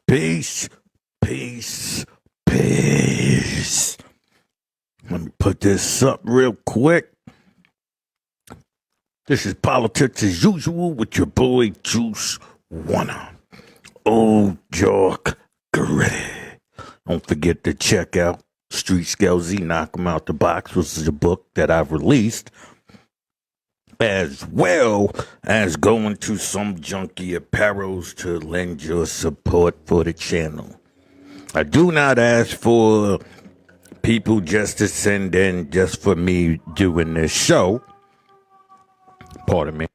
Peace, peace, peace. Let me put this up real quick. This is Politics as Usual with your boy Juice Wanna. Old York Gritty. Don't forget to check out Street Scale Z Knock 'em Out the Box, which is a book that I've released, as well as going to some junky apparels to lend your support for the channel. I do not ask for people just to send in just for me doing this show. Pardon me.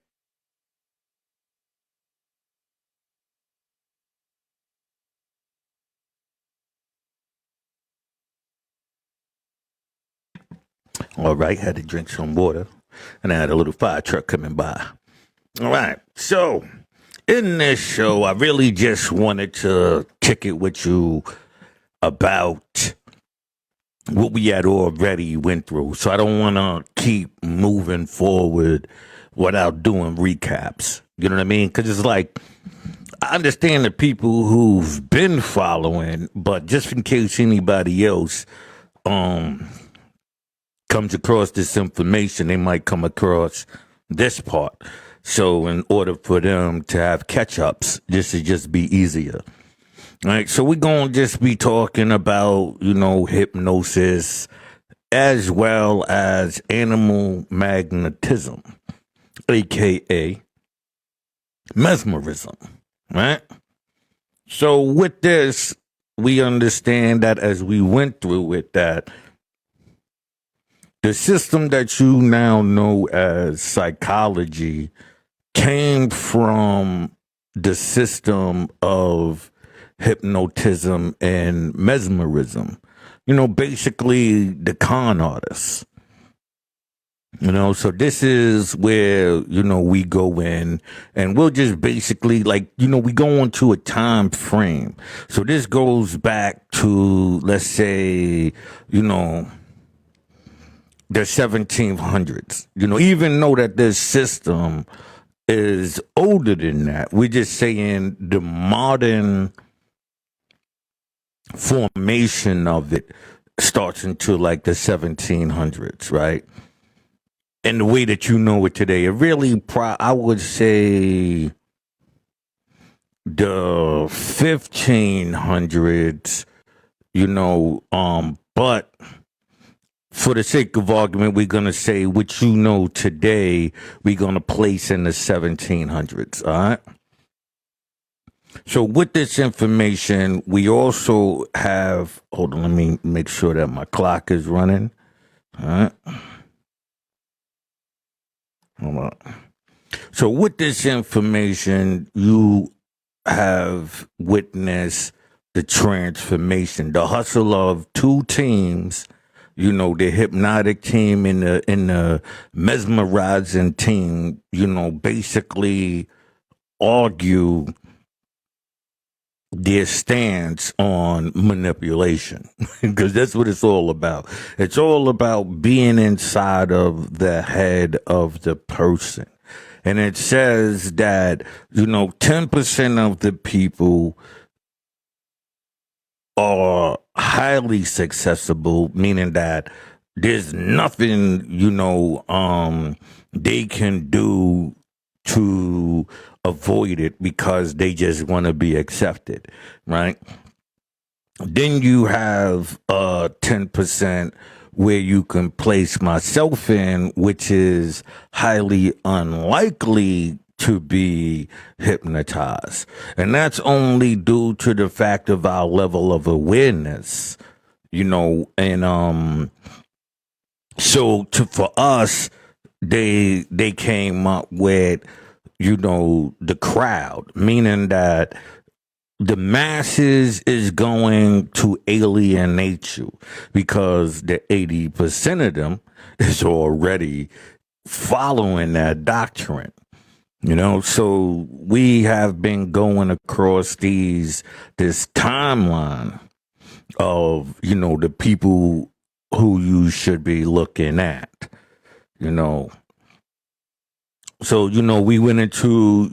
All right, had to drink some water, and I had a little fire truck coming by. All right, so in this show, I really just wanted to kick it with you about what we had already went through. So I don't want to keep moving forward without doing recaps. You know what I mean? Because it's like, I understand the people who've been following, but just in case anybody else comes across this information, they might come across this part. So in order for them to have catch-ups, this would just be easier. All right, so we're going to just be talking about, hypnosis as well as animal magnetism, a.k.a. mesmerism, right? So with this, we understand that as we went through it, that the system that you now know as psychology came from the system of hypnotism and mesmerism. Basically the con artists. So this is where, we go in and we'll just basically we go into a time frame. So this goes back to, let's say, the 1700s, even though that this system is older than that. We're just saying the modern formation of it starts into like the 1700s, right? And the way that you know it today, it really, I would say the 1500s, but for the sake of argument, we're going to say what today, we're going to place in the 1700s, all right? So with this information, we also have, hold on, let me make sure that my clock is running, all right? Hold on. So with this information, you have witnessed the transformation, the hustle of two teams, the hypnotic team and the mesmerizing team, basically argue their stance on manipulation, because that's what it's all about. It's all about being inside of the head of the person. And it says that, 10% of the people are highly successful, meaning that there's nothing, they can do to avoid it because they just want to be accepted, right? Then you have 10% where you can place myself in, which is highly unlikely to be hypnotized. And that's only due to the fact of our level of awareness, and so for us, they came up with, the crowd, meaning that the masses is going to alienate you because the 80% of them is already following that doctrine. So we have been going across this timeline of, the people who you should be looking at, So, we went into,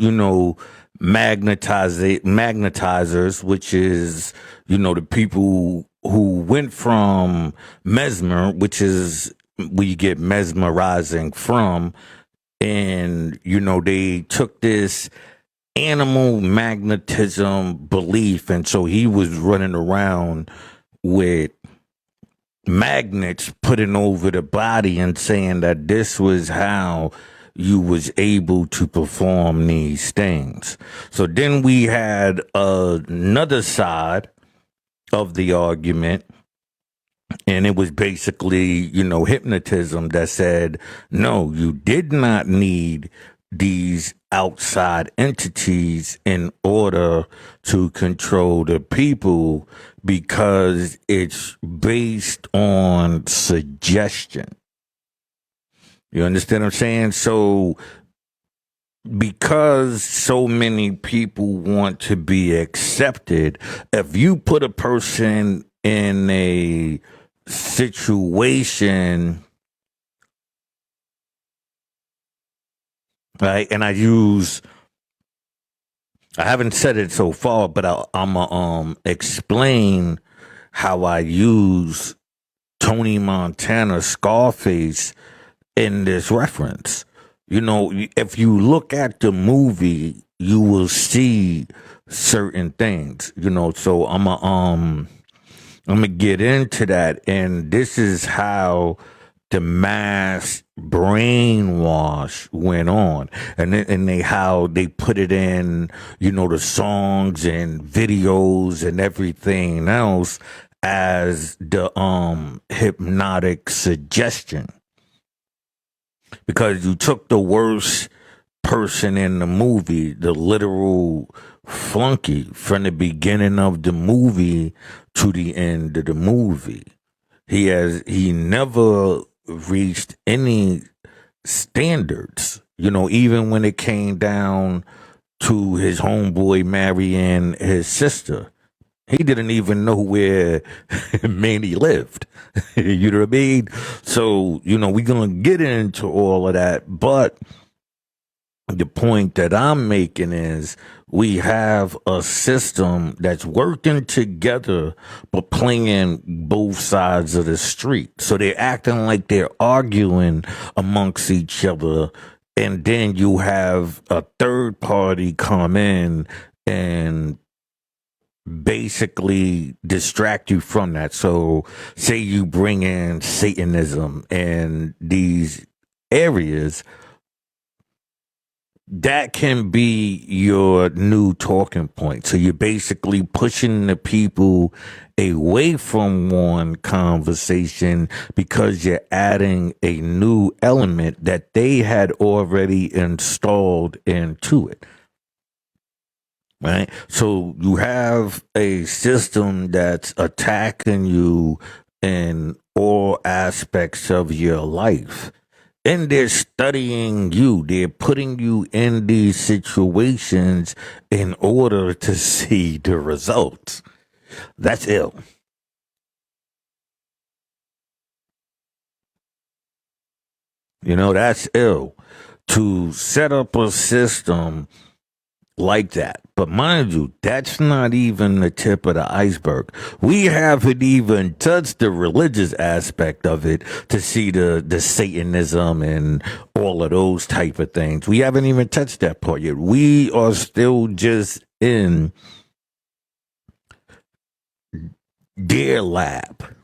magnetizers, which is, the people who went from mesmer, which is where you get mesmerizing from, and they took this animal magnetism belief, and so he was running around with magnets putting over the body and saying that this was how you was able to perform these things. So then we had another side of the argument, and it was basically, hypnotism that said, no, you did not need these outside entities in order to control the people because it's based on suggestion. You understand what I'm saying? So, because so many people want to be accepted, if you put a person in a situation, right, and I haven't said it so far, but I'm gonna explain how I use Tony Montana Scarface in this reference. If you look at the movie, you will see certain things. So I'm gonna get into that, and this is how the mass brainwash went on, and they how they put it in, the songs and videos and everything else as the hypnotic suggestion, because you took the worst person in the movie, the literal flunky, from the beginning of the movie to the end of the movie. He never reached any standards, even when it came down to his homeboy marrying his sister. He didn't even know where Manny lived. You know what I mean? So, we're going to get into all of that. But the point that I'm making is we have a system that's working together, but playing both sides of the street. So they're acting like they're arguing amongst each other. And then you have a third party come in and basically distract you from that. So say you bring in Satanism and these areas, that can be your new talking point. So you're basically pushing the people away from one conversation because you're adding a new element that they had already installed into it. Right? So you have a system that's attacking you in all aspects of your life. And they're studying you. They're putting you in these situations in order to see the results. That's ill. That's ill. To set up a system like that. But mind you, that's not even the tip of the iceberg. We haven't even touched the religious aspect of it to see the Satanism and all of those type of things. We haven't even touched that part yet. We are still just in their lab.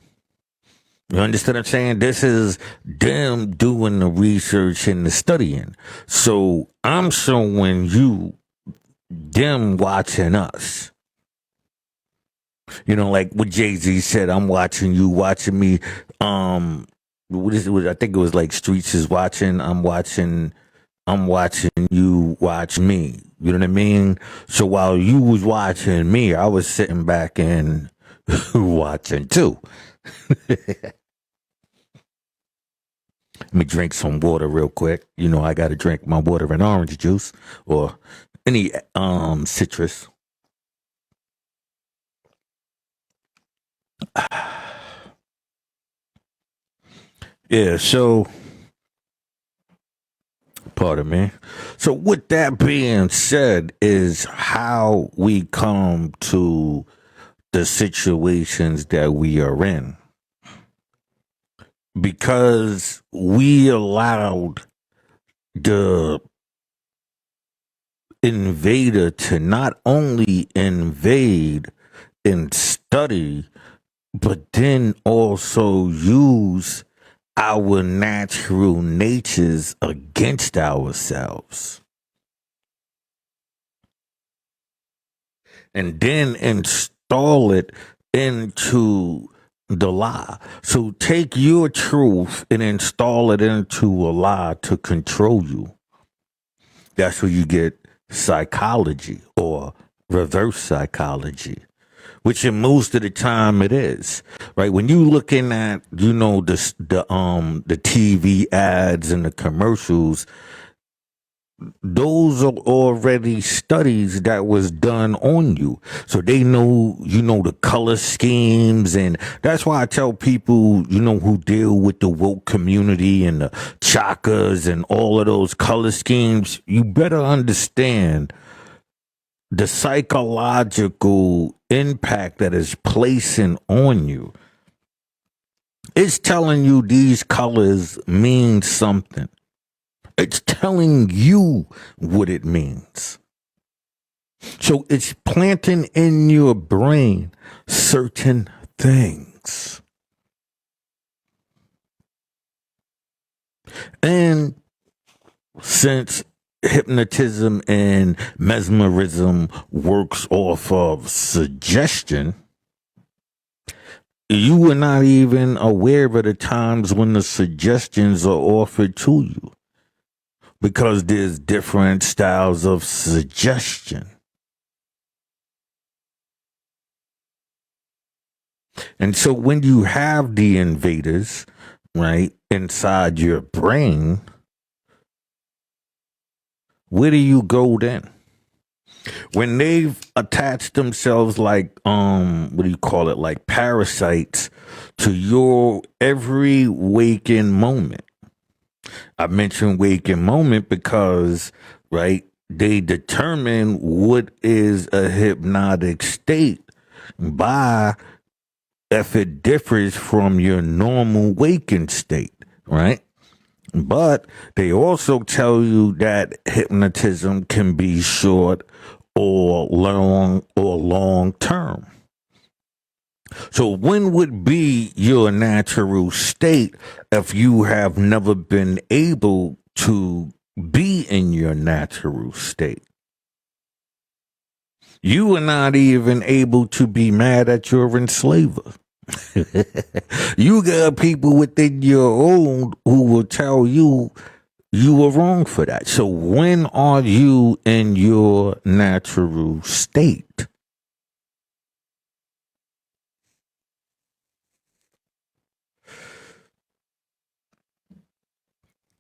You understand what I'm saying? This is them doing the research and the studying. So I'm showing you them watching us. Like what Jay-Z said, I'm watching you, watching me. What is it? I think it was like Streets is watching, I'm watching you watch me. You know what I mean? So while you was watching me, I was sitting back and watching too. Let me drink some water real quick. I gotta drink my water and orange juice or any citrus. Yeah, so Pardon me. So, with that being said, is how we come to the situations that we are in. Because we allowed the invader to not only invade and study, but then also use our natural natures against ourselves. And then install it into the lie. So take your truth and install it into a lie to control you. That's where you get psychology or reverse psychology, which in most of the time it is, right? When you looking at, the TV ads and the commercials, those are already studies that was done on you. So they know, the color schemes. And that's why I tell people, who deal with the woke community and the chakras and all of those color schemes, you better understand the psychological impact that is placing on you. It's telling you these colors mean something. It's telling you what it means. So it's planting in your brain certain things. And since hypnotism and mesmerism works off of suggestion, you are not even aware of the times when the suggestions are offered to you. Because there's different styles of suggestion. And so when you have the invaders, right, inside your brain, where do you go then? When they've attached themselves like, like parasites to your every waking moment. I mentioned waking moment because, right, they determine what is a hypnotic state by if it differs from your normal waking state, right? But they also tell you that hypnotism can be short or long term. So when would be your natural state if you have never been able to be in your natural state? You are not even able to be mad at your enslaver. You got people within your own who will tell you you were wrong for that. So when are you in your natural state?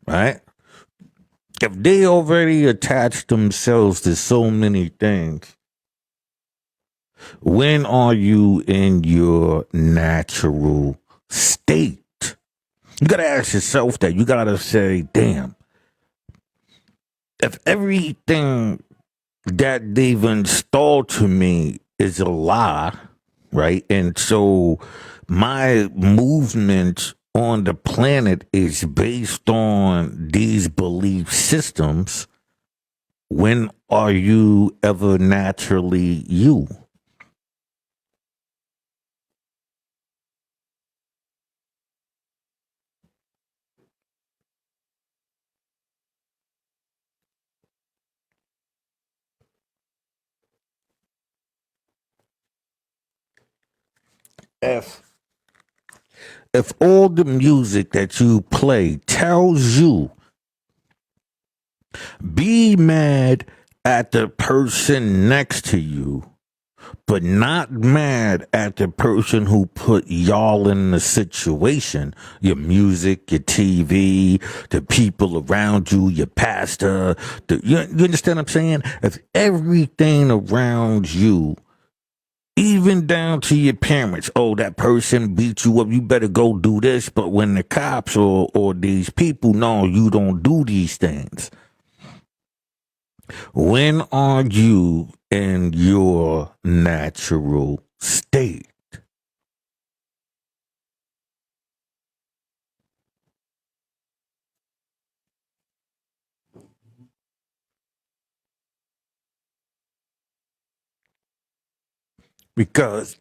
Right? If they already attached themselves to so many things, when are you in your natural state? You got to ask yourself that. You got to say, damn, if everything that they've installed to me is a lie, right? And so my movement on the planet is based on these belief systems. When are you ever naturally you? If if all the music that you play tells you be mad at the person next to you, but not mad at the person who put y'all in the situation, your music, your TV, the people around you, your pastor, you understand what I'm saying? If everything around you, even down to your parents, oh, that person beat you up, you better go do this, but when the cops or these people know you don't do these things, When are you in your natural state? Because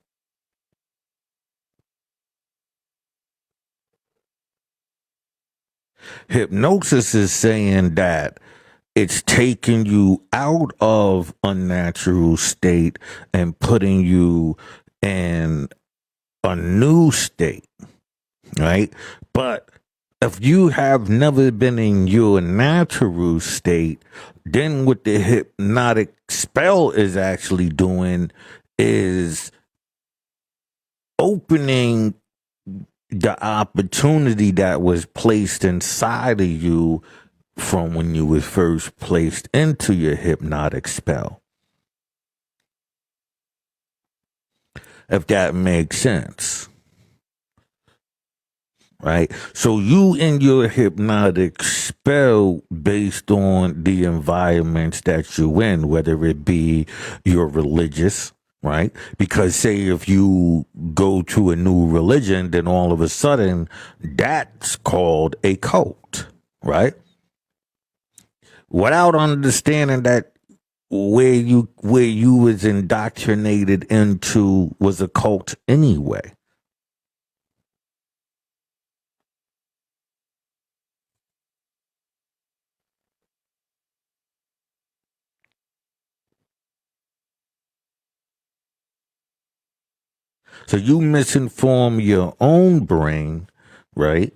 hypnosis is saying that it's taking you out of a natural state and putting you in a new state, right? But if you have never been in your natural state, then what the hypnotic spell is actually doing is opening the opportunity that was placed inside of you from when you were first placed into your hypnotic spell, if that makes sense. Right? So you in your hypnotic spell based on the environments that you're in, whether it be your religious, right? Because say if you go to a new religion, then all of a sudden that's called a cult, right? Without understanding that where you was indoctrinated into was a cult anyway. So you misinform your own brain, right?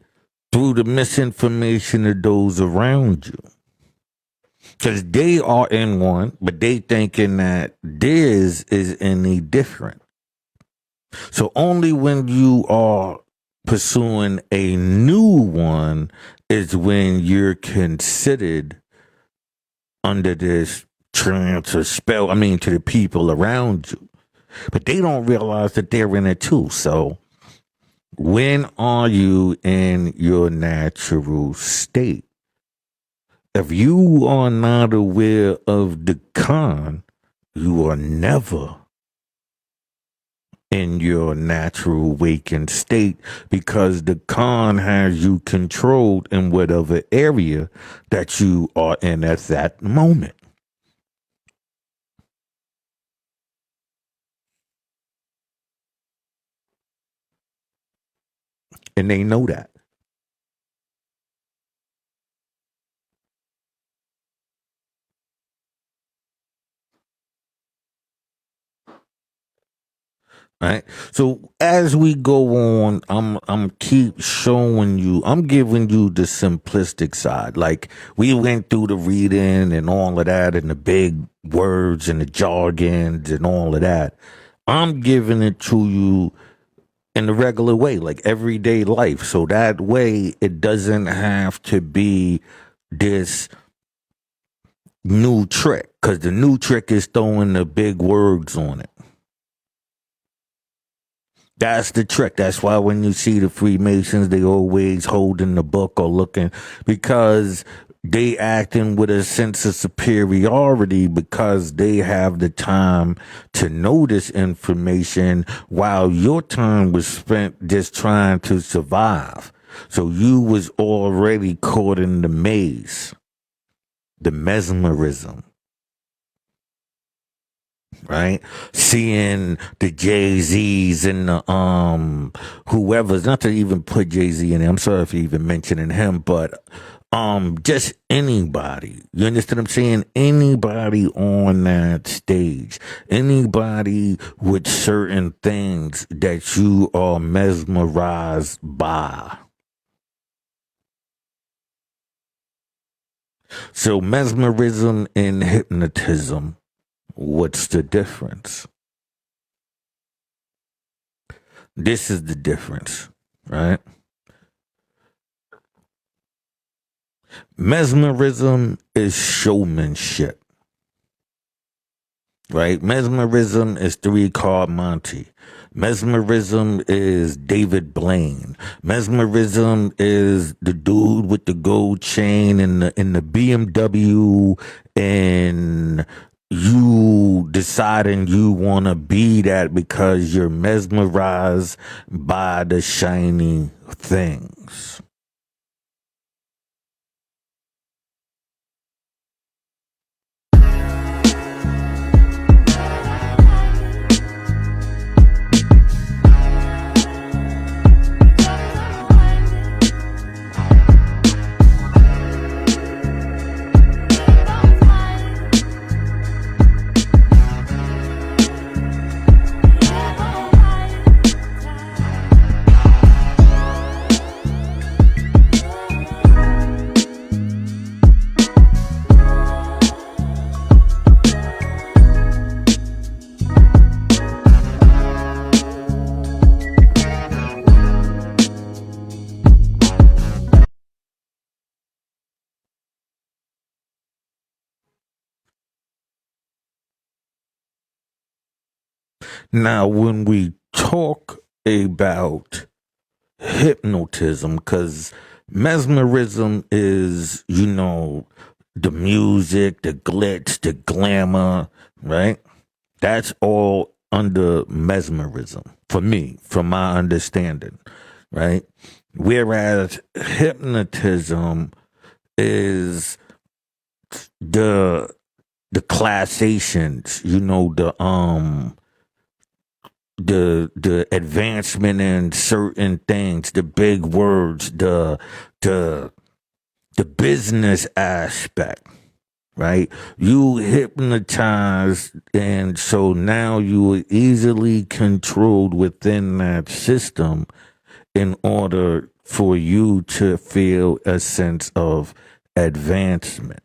Through the misinformation of those around you. Because they are in one, but they thinking that theirs is any different. So only when you are pursuing a new one is when you're considered under this trance or spell, I mean, to the people around you. But they don't realize that they're in it too. So when are you in your natural state? If you are not aware of the con, you are never in your natural wakened state because the con has you controlled in whatever area that you are in at that moment. And they know that. Right. So as we go on, I'm keep showing you, I'm giving you the simplistic side. Like we went through the reading and all of that and the big words and the jargons and all of that. I'm giving it to you in the regular way, like everyday life. So that way it doesn't have to be this new trick. Cause the new trick is throwing the big words on it. That's the trick. That's why when you see the Freemasons, they always holding the book or looking because they acting with a sense of superiority because they have the time to know this information while your time was spent just trying to survive. So you was already caught in the maze, the mesmerism, right? Seeing the Jay Z's and the whoever's, not to even put Jay Z in there. I'm sorry for even mentioning him, but just anybody. You understand what I'm saying? Anybody on that stage, anybody with certain things that you are mesmerized by. So mesmerism and hypnotism, what's the difference? This is the difference, right? Mesmerism is showmanship. right? Mesmerism is three card Monty. Mesmerism is David Blaine. Mesmerism is the dude with the gold chain and the BMW, and you deciding you want to be that because you're mesmerized by the shiny things. Now, when we talk about hypnotism, because mesmerism is, the music, the glitz, the glamour, right? That's all under mesmerism for me, from my understanding, right? Whereas hypnotism is the classations, the advancement in certain things, the big words, the business aspect, right? You hypnotize, and so now you are easily controlled within that system in order for you to feel a sense of advancement,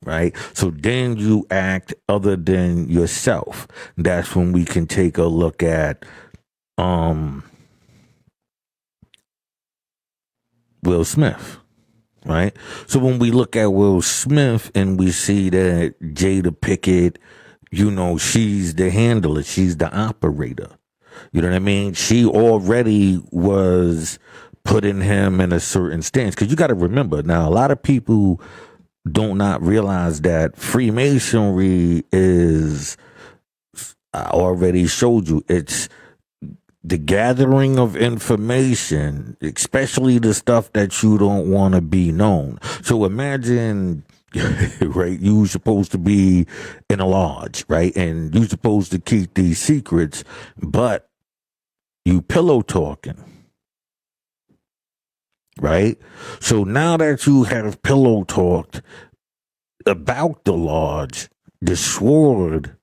right? So then you act other than yourself. That's when we can take a look at Will Smith, right? So when we look at Will Smith and we see that Jada Pickett, she's the handler, she's the operator. You know what I mean? She already was putting him in a certain stance. Because you got to remember, now, a lot of people do not realize that Freemasonry is, I already showed you, it's the gathering of information, especially the stuff that you don't want to be known. So imagine, right, you supposed to be in a lodge, right? And you supposed to keep these secrets, but you pillow talking, right? So now that you have pillow talked about the lodge, the sword,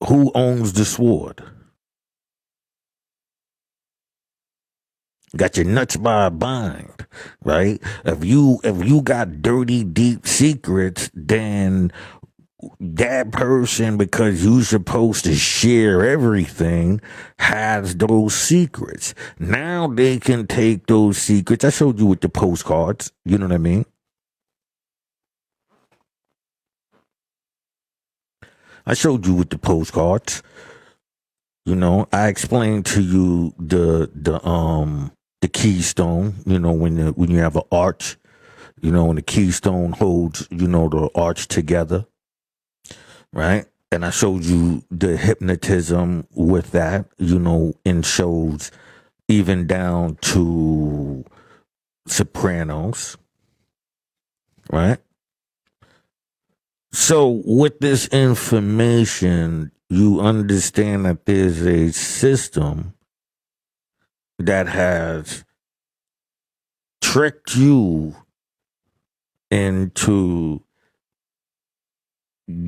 who owns the sword? Got your nuts by a bind, right? If you got dirty, deep secrets, then that person, because you're supposed to share everything, has those secrets. Now they can take those secrets. I showed you with the postcards. You know what I mean? I showed you with the postcards. I explained to you the keystone. When you have an arch, when the keystone holds, the arch together, right? And I showed you the hypnotism with that, in shows even down to Sopranos, right? So with this information, you understand that there's a system that has tricked you into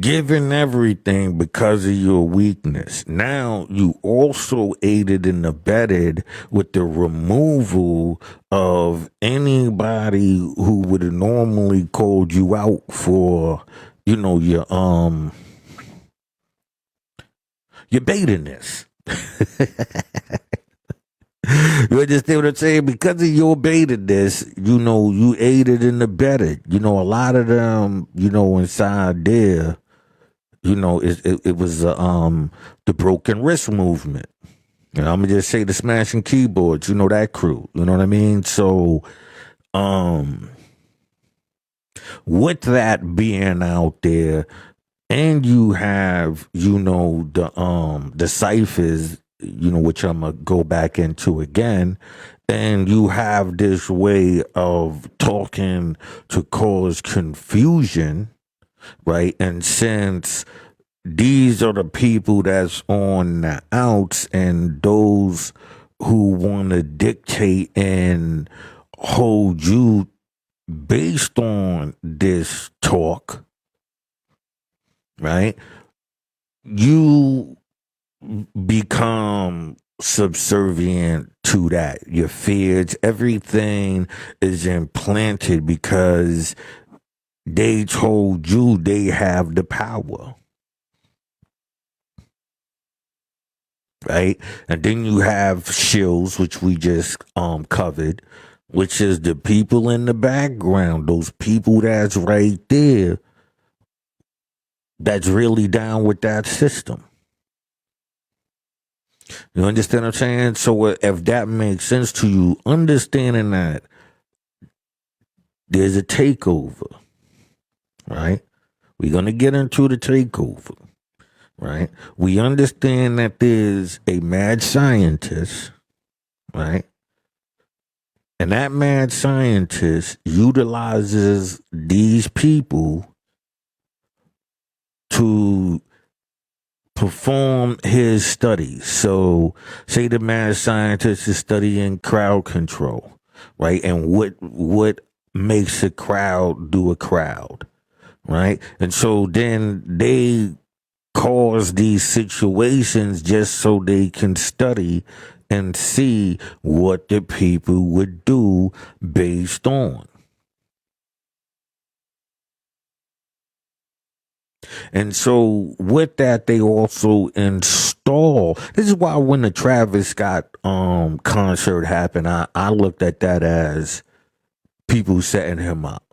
giving everything because of your weakness. Now you also aided and abetted with the removal of anybody who would have normally called you out for, your baitiness. You understand what I'm saying? Because of your baitedness, you aided and abetted. A lot of them, inside there, it was the broken wrist movement. I'm gonna just say the smashing keyboards, that crew. You know what I mean? So, um, with that being out there, and you have, the ciphers, which I'm gonna go back into again, and you have this way of talking to cause confusion, right? And since these are the people that's on the outs and those who want to dictate and hold you based on this talk, right? You become subservient to that. Your fears, everything is implanted because they told you they have the power. Right? And then you have shills, which we just covered, which is the people in the background, those people that's right there, that's really down with that system. You understand what I'm saying? So if that makes sense to you, understanding that there's a takeover, right? We're gonna get into the takeover, right? We understand that there's a mad scientist, right? And that mad scientist utilizes these people to perform his studies. So, say the mad scientist is studying crowd control, right? And what makes a crowd do a crowd, right? And so then they cause these situations just so they can study and see what the people would do based on. And so with that, they also install. This is why when the Travis Scott concert happened, I looked at that as people setting him up.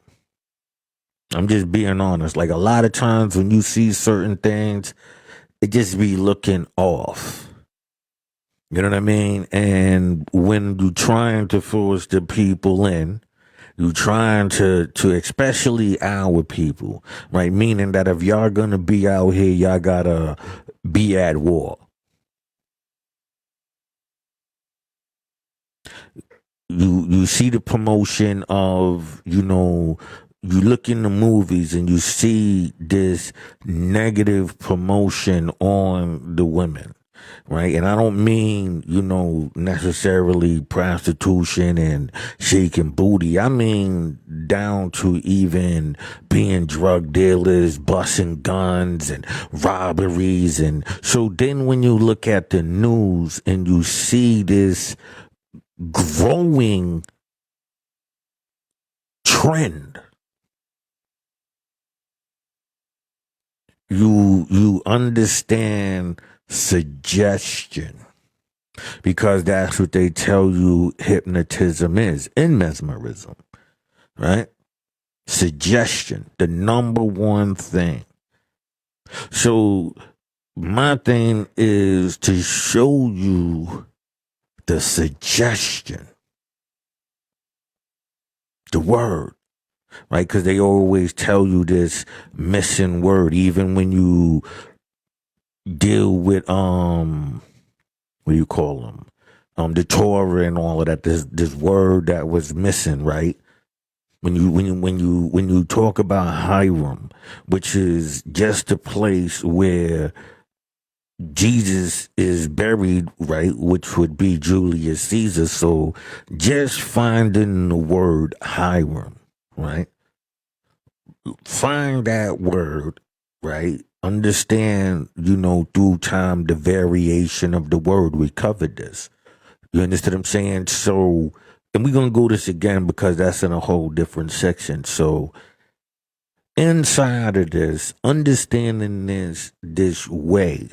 I'm just being honest. Like a lot of times when you see certain things, it just be looking off. You know what I mean? And when you trying to force the people in, you trying to especially our people, right? Meaning that if y'all gonna be out here, y'all gotta be at war. You see the promotion of, you look in the movies and you see this negative promotion on the women, right? And I don't mean, necessarily prostitution and shaking booty. I mean down to even being drug dealers, busting guns and robberies. And so then when you look at the news and you see this growing trend, you understand suggestion, because that's what they tell you hypnotism is in mesmerism, right? Suggestion, the number one thing. So my thing is to show you the suggestion, the word, right? Because they always tell you this missing word, even when you deal with what do you call them, the Torah and all of that. This word that was missing, right? When you talk about Hiram, which is just a place where Jesus is buried, right? Which would be Julius Caesar. So just finding the word Hiram, right? Find that word, right? Understand, through time, the variation of the word. We covered this. You understand what I'm saying? So, and we're going to go this again because that's in a whole different section. So, inside of this, understanding this way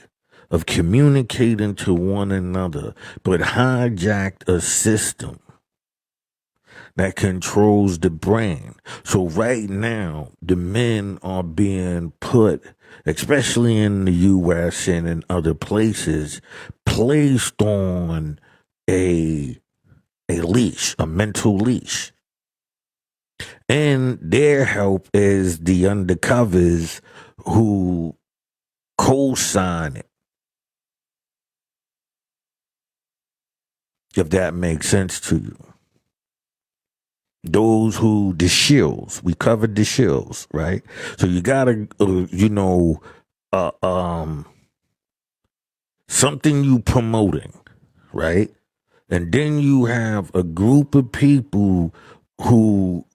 of communicating to one another, but hijacked a system that controls the brain. So right now, the men are being put especially in the US and in other places, placed on a leash, a mental leash. And their help is the undercovers who co-sign it, if that makes sense to you. Those who, the shills, we covered the shills, right? So you gotta, uh, um, something you promoting, right? And then you have a group of people who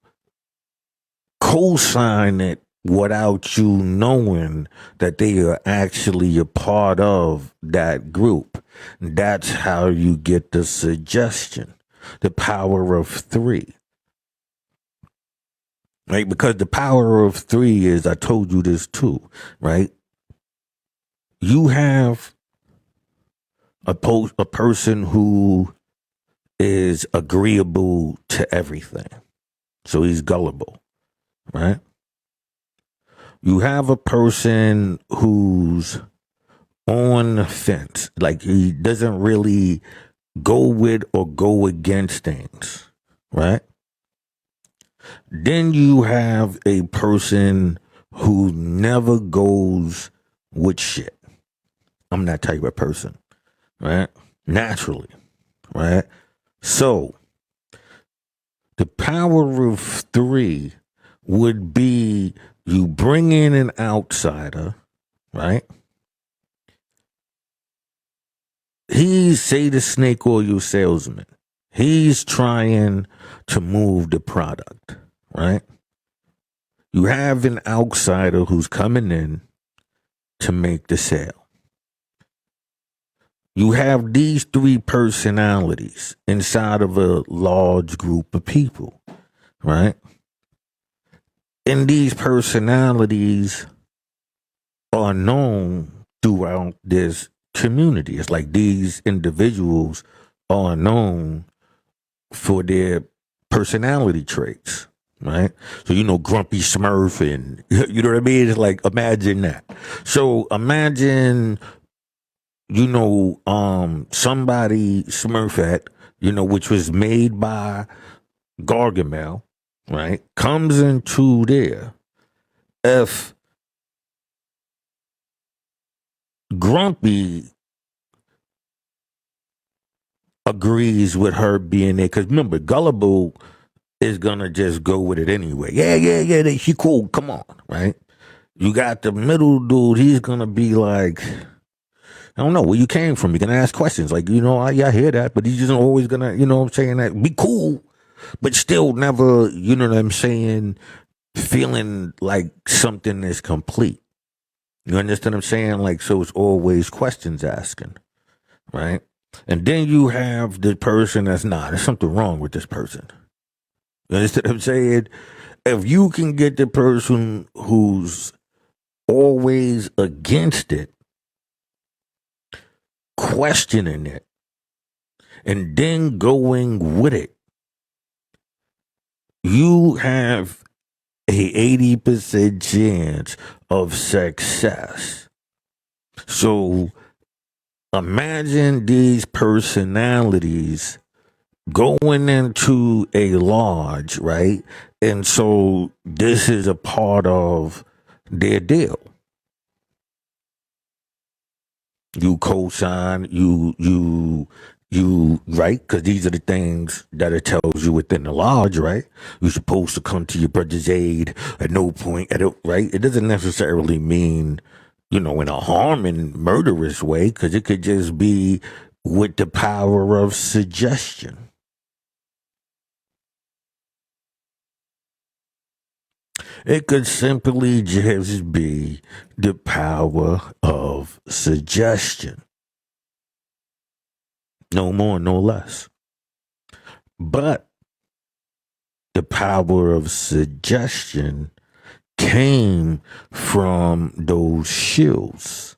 co-sign it without you knowing that they are actually a part of that group. That's how you get the suggestion, the power of three. Right? Because the power of three is, I told you this too, right? You have a person who is agreeable to everything. So he's gullible, right? You have a person who's on the fence, like he doesn't really go with or go against things, right? Then you have a person who never goes with shit. I'm that type of person, right? Naturally, right? So the power of three would be you bring in an outsider, right? He's, say, the snake oil salesman. He's trying to move the product, right? You have an outsider who's coming in to make the sale. You have these three personalities inside of a large group of people, right? And these personalities are known throughout this community. It's like these individuals are known for their personality traits, right? So, Grumpy Smurf and, you know what I mean? It's like, imagine that. So imagine, somebody Smurfette, which was made by Gargamel, right? Comes into there. If Grumpy agrees with her being there, because remember, Gullible is gonna just go with it anyway. Yeah, she cool. Come on, right? You got the middle dude. He's gonna be like, I don't know where you came from. You can ask questions like, I hear that, but he's just always gonna, what I'm saying, that be cool, but still never, you know what I'm saying, feeling like something is complete. You understand what I'm saying? Like, so it's always questions asking, right? And then you have the person that's not. There's something wrong with this person. You understand what I'm saying? If you can get the person who's always against it, questioning it, and then going with it, you have a 80% chance of success. So imagine these personalities going into a lodge, right? And so this is a part of their deal. You co-sign, right? Because these are the things that it tells you within the lodge, right? You're supposed to come to your brother's aid at no point, right? It doesn't necessarily mean, in a harming, murderous way, because it could just be with the power of suggestion. It could simply just be the power of suggestion. No more, no less. But the power of suggestion came from those shills.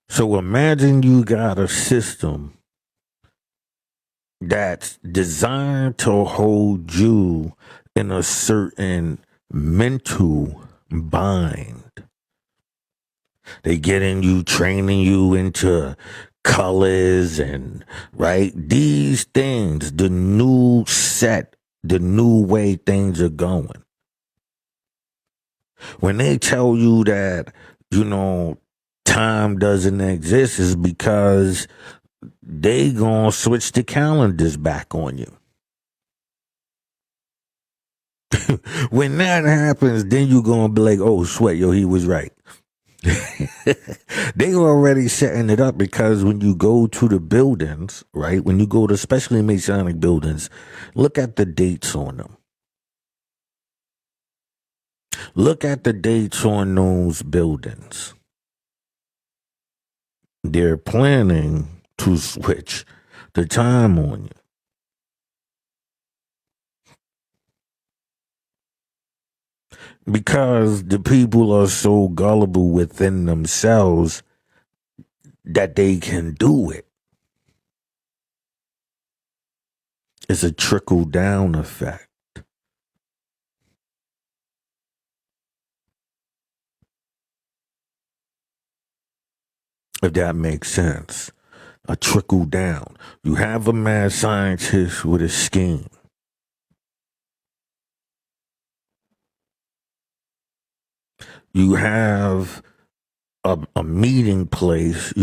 So imagine you got a system that's designed to hold you in a certain mental bind. They getting you, training you into colors and right these things, the new set, the new way things are going. When they tell you that, time doesn't exist, is because they gonna switch the calendars back on you. When that happens, then you gonna be like, oh sweat, yo, he was right. They already setting it up, because when you go to the buildings, right, when you go to especially Masonic buildings, look at the dates on them. Look at the dates on those buildings. They're planning to switch the time on you. Because the people are so gullible within themselves that they can do it. It's a trickle down effect. If that makes sense. A trickle down. You have a mad scientist with a scheme. You have a meeting place,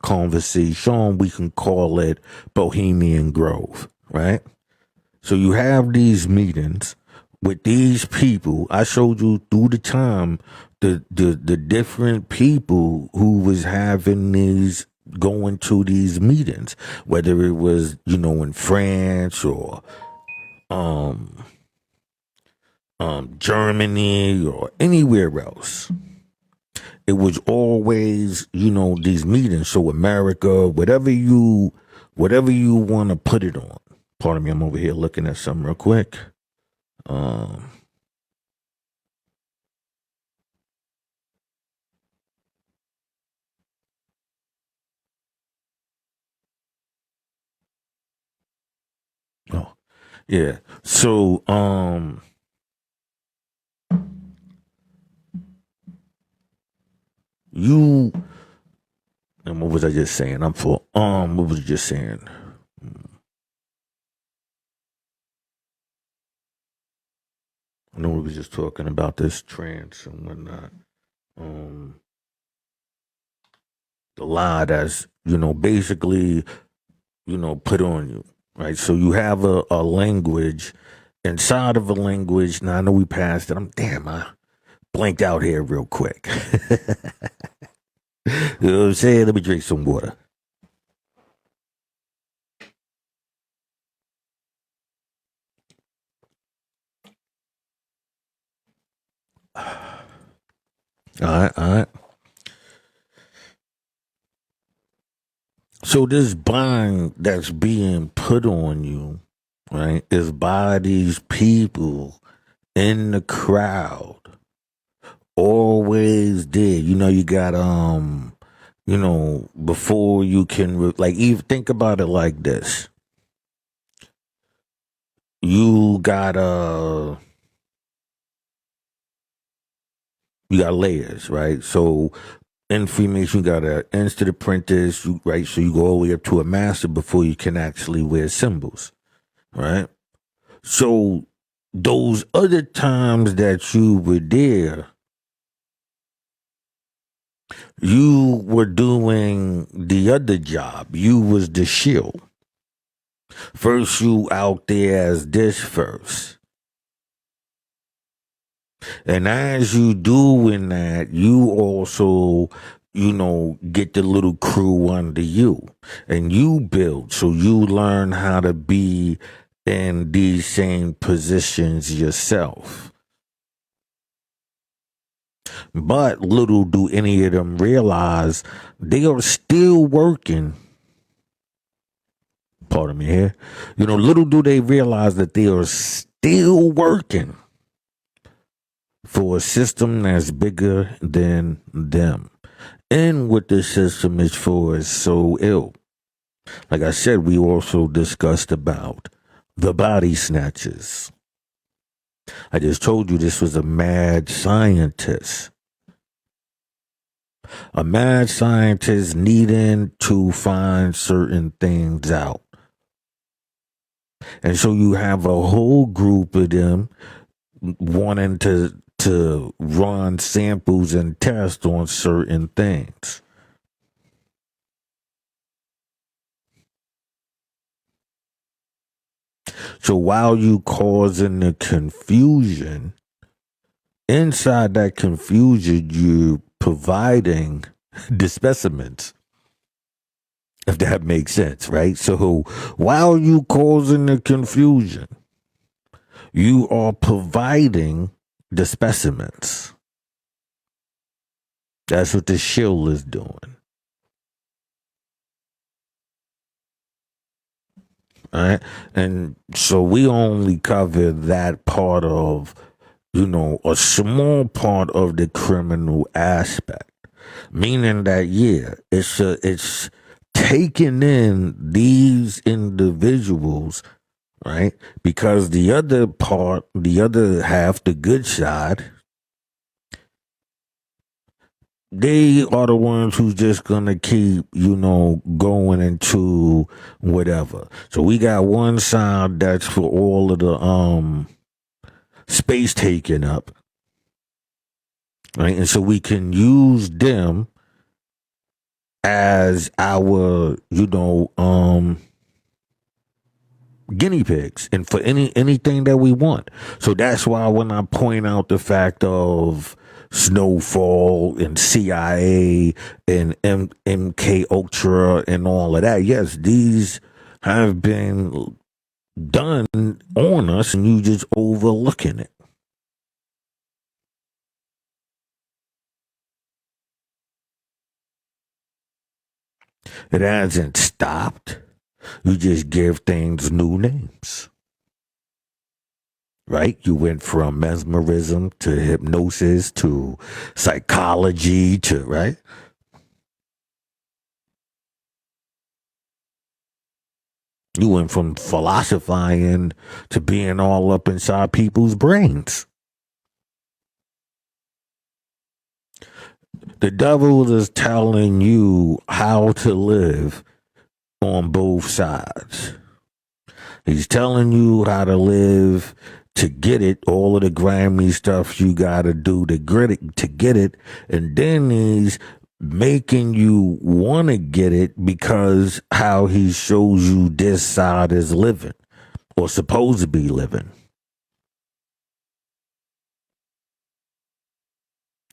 conversation. We can call it Bohemian Grove, right? So you have these meetings with these people. I showed you through the time the different people who was having these, going to these meetings, whether it was in France or Germany or anywhere else. It was always these meetings. So America, whatever you want to put it on. Pardon me, I'm over here looking at something real quick. Oh, yeah. So, you, and what was I just saying? What was I just saying? I know we was just talking about this trance and whatnot. The lie that's, basically, put on you, right? So you have a language inside of a language. Now I know we passed it. I blanked out here real quick. You know what I'm saying? Let me drink some water. All right. So this bind that's being put on you, right, is by these people in the crowd. Always did. You got before you can like, even think about it like this. You got layers, right? So in Freemason, you got an instant apprentice, right? So you go all the way up to a master before you can actually wear symbols, right? So those other times that you were there, you were doing the other job. You was the shield. First, you out there as this first. And as you doing that, you also, get the little crew under you. And you build. So you learn how to be in these same positions yourself. But little do any of them realize they are still working. Pardon me here. Little do they realize that they are still working for a system that's bigger than them. And what the system is for is so ill. Like I said, we also discussed about the body snatchers. I just told you this was a mad scientist. A mad scientist needing to find certain things out. And so you have a whole group of them wanting to run samples and tests on certain things. So while you causing the confusion, inside that confusion, you're providing the specimens, if that makes sense, right? So while you causing the confusion, you are providing the specimens. That's what the shield is doing. All right. And so we only cover that part of, a small part of the criminal aspect. Meaning that, yeah, it's taking in these individuals, right? Because the other part, the other half, the good side, they are the ones who's just gonna keep, going into whatever. So we got one side that's for all of the space taken up, right? And so we can use them as our, guinea pigs, and for anything that we want. So that's why when I point out the fact of Snowfall and CIA and MK Ultra and all of that, yes, these have been done on us, and you just overlooking it. It hasn't stopped. You just give things new names. Right? You went from mesmerism to hypnosis to psychology to, right? You went from philosophizing to being all up inside people's brains. The devil is telling you how to live on both sides. He's telling you how to live to get it, all of the grimy stuff you gotta do to get it, and then he's making you want to get it because how he shows you this side is living, or supposed to be living.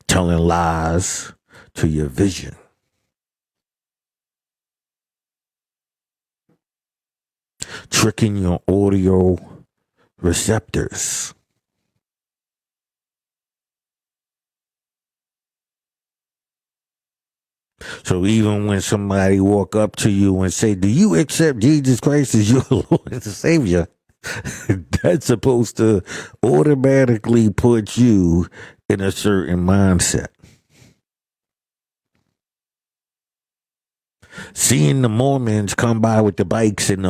Telling lies to your vision. Tricking your audio receptors. So even when somebody walk up to you and say, do you accept Jesus Christ as your Lord and Savior? That's supposed to automatically put you in a certain mindset. Seeing the Mormons come by with the bikes and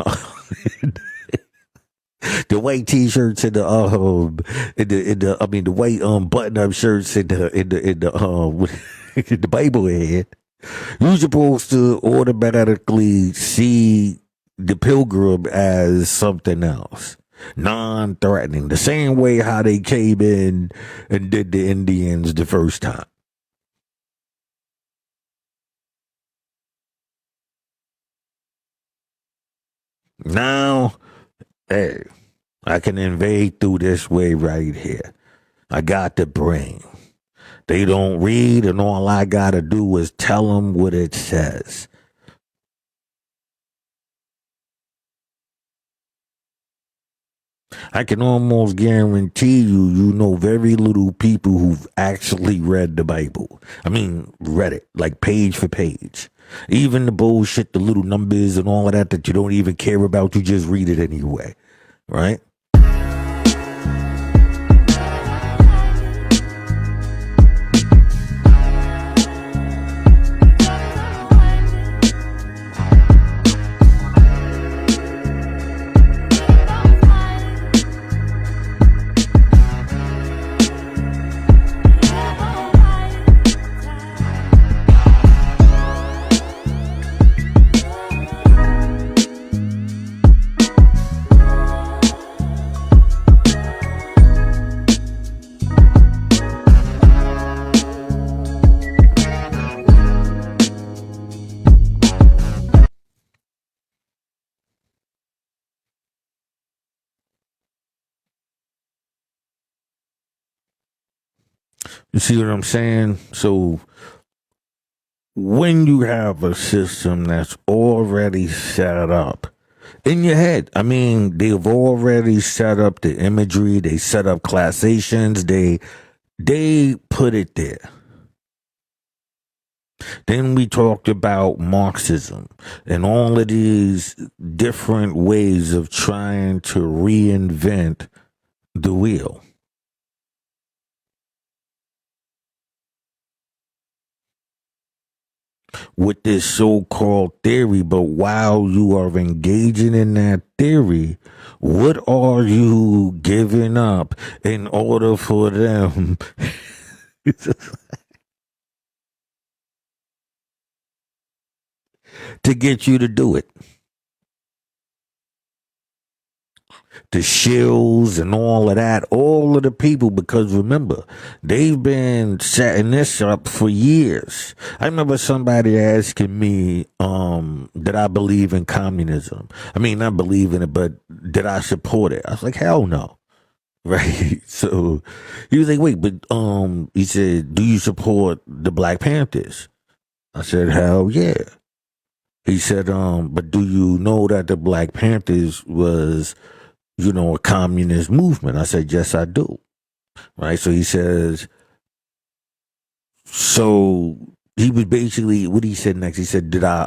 the white t-shirts and the white button-up shirts and the Bible head, you're supposed to automatically see the pilgrim as something else, non-threatening, the same way how they came in and did the Indians the first time. Now, hey, I can invade through this way right here. I got the brain. They don't read, and all I gotta do is tell them what it says. I can almost guarantee you know very little people who've actually read the Bible. I mean, read it, like page for page. Even the bullshit, the little numbers and all of that you don't even care about, you just read it anyway, right? You see what I'm saying? So when you have a system that's already set up in your head, I mean, they've already set up the imagery, they set up classations, they put it there. Then we talked about Marxism and all of these different ways of trying to reinvent the wheel. With this so-called theory, but while you are engaging in that theory, what are you giving up in order for them to get you to do it? The shills and all of that, all of the people, because remember, they've been setting this up for years. I remember somebody asking me, did I believe in communism? I mean, not believe in it, but did I support it? I was like, hell no. Right. So he was like, wait, but he said, do you support the Black Panthers? I said, hell yeah. He said, but do you know that the Black Panthers was, a communist movement? I said, yes, I do. Right. So he says, so he was basically, what he said next, he said, did I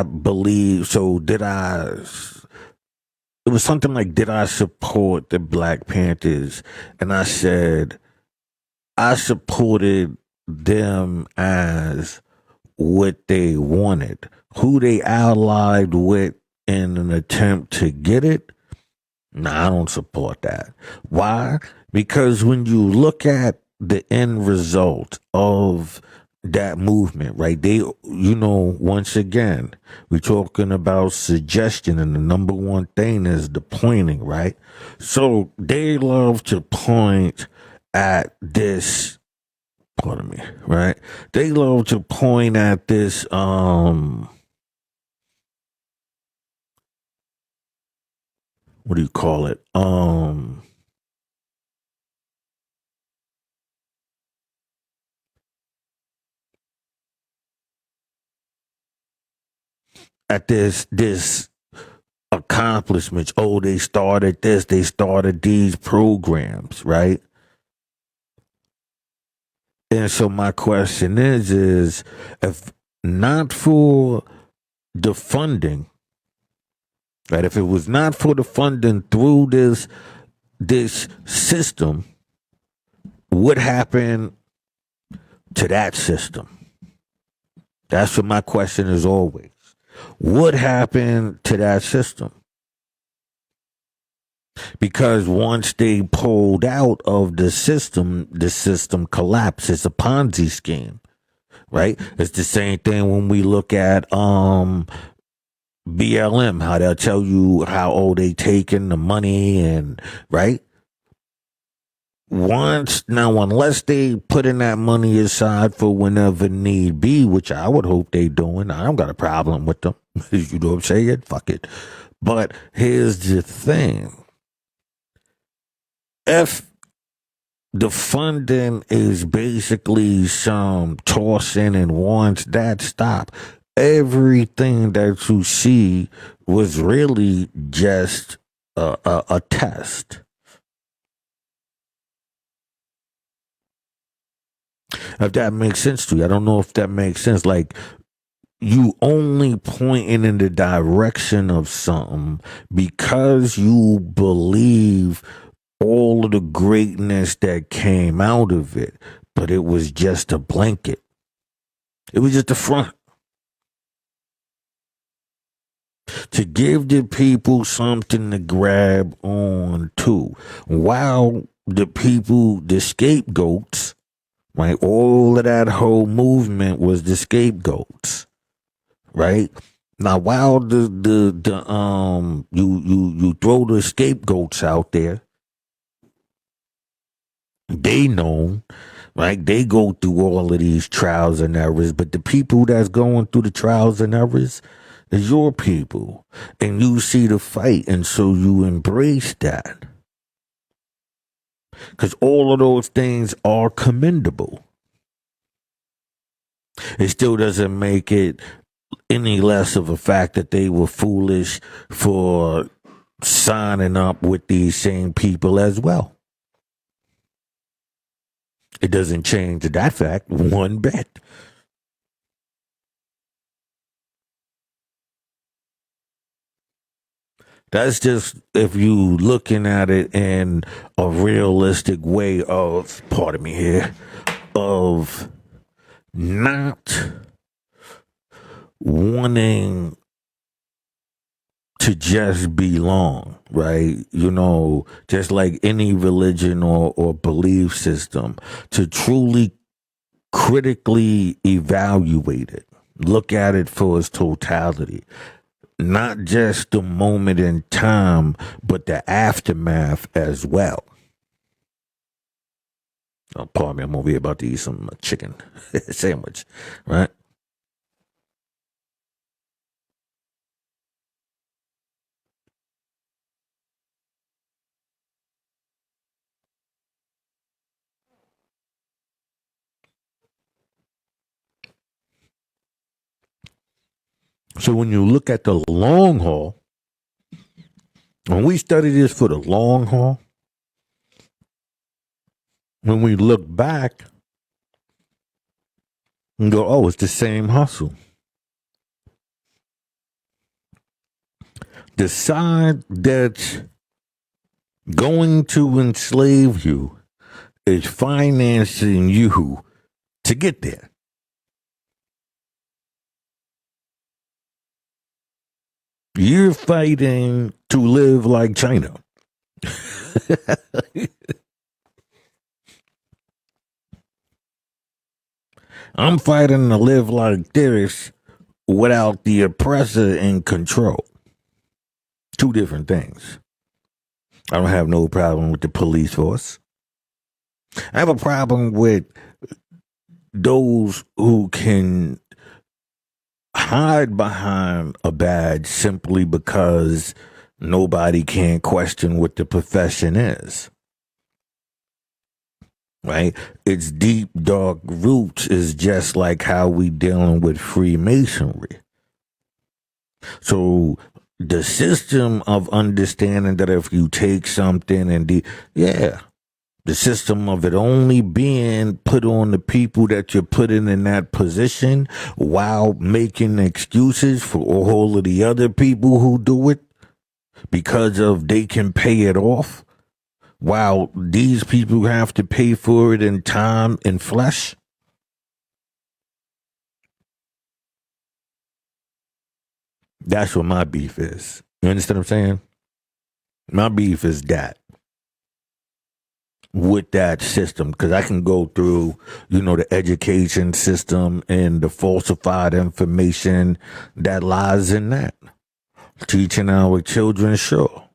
believe, it was something like, did I support the Black Panthers? And I said, I supported them as what they wanted. Who they allied with in an attempt to get it, nah, I don't support that. Why? Because when you look at the end result of that movement, right? Once again, we're talking about suggestion, and the number one thing is the pointing, right? So they love to point at this, pardon me, right? They love to point at this, what do you call it? At this accomplishments. Oh, they started this, they started these programs, right? And so my question is if not for the funding, right? If it was not for the funding through this system, what happened to that system? That's what my question is always. What happened to that system? Because once they pulled out of the system collapsed. It's a Ponzi scheme, right? It's the same thing when we look at BLM, how they'll tell you how they taking the money and right. Unless they putting that money aside for whenever need be, which I would hope they doing, I don't got a problem with them. You know what I'm saying? Fuck it. But here's the thing. If the funding is basically some tossing, and once that stop, everything that you see was really just a test. If that makes sense to you, I don't know if that makes sense. Like, you only pointing in the direction of something because you believe all of the greatness that came out of it, but it was just a blanket. It was just a front to give the people something to grab on to, while the people, the scapegoats, right? All of that whole movement was the scapegoats, right? Now, while you throw the scapegoats out there, they know, right? They go through all of these trials and errors, but the people that's going through the trials and errors is your people, and you see the fight, and so you embrace that. Because all of those things are commendable. It still doesn't make it any less of a fact that they were foolish for signing up with these same people as well. It doesn't change that fact one bit. That's just if you looking at it in a realistic way of, pardon me here, of not wanting to just belong, right? Just like any religion or belief system, to truly critically evaluate it, look at it for its totality, not just the moment in time, but the aftermath as well. Oh, pardon me, I'm over here about to eat some chicken sandwich, right? So when you look at the long haul, when we study this for the long haul, when we look back and go, oh, it's the same hustle. The side that's going to enslave you is financing you to get there. You're fighting to live like China. I'm fighting to live like this without the oppressor in control. Two different things. I don't have no problem with the police force. I have a problem with those who can hide behind a badge simply because nobody can question what the profession is. Right? Its deep, dark roots is just like how we dealing with Freemasonry. So the system of understanding that if you take something and the system of it only being put on the people that you're putting in that position while making excuses for all of the other people who do it because of they can pay it off while these people have to pay for it in time and flesh. That's what my beef is. You understand what I'm saying? My beef is that with that system, because I can go through, the education system and the falsified information that lies in that. Teaching our children, sure.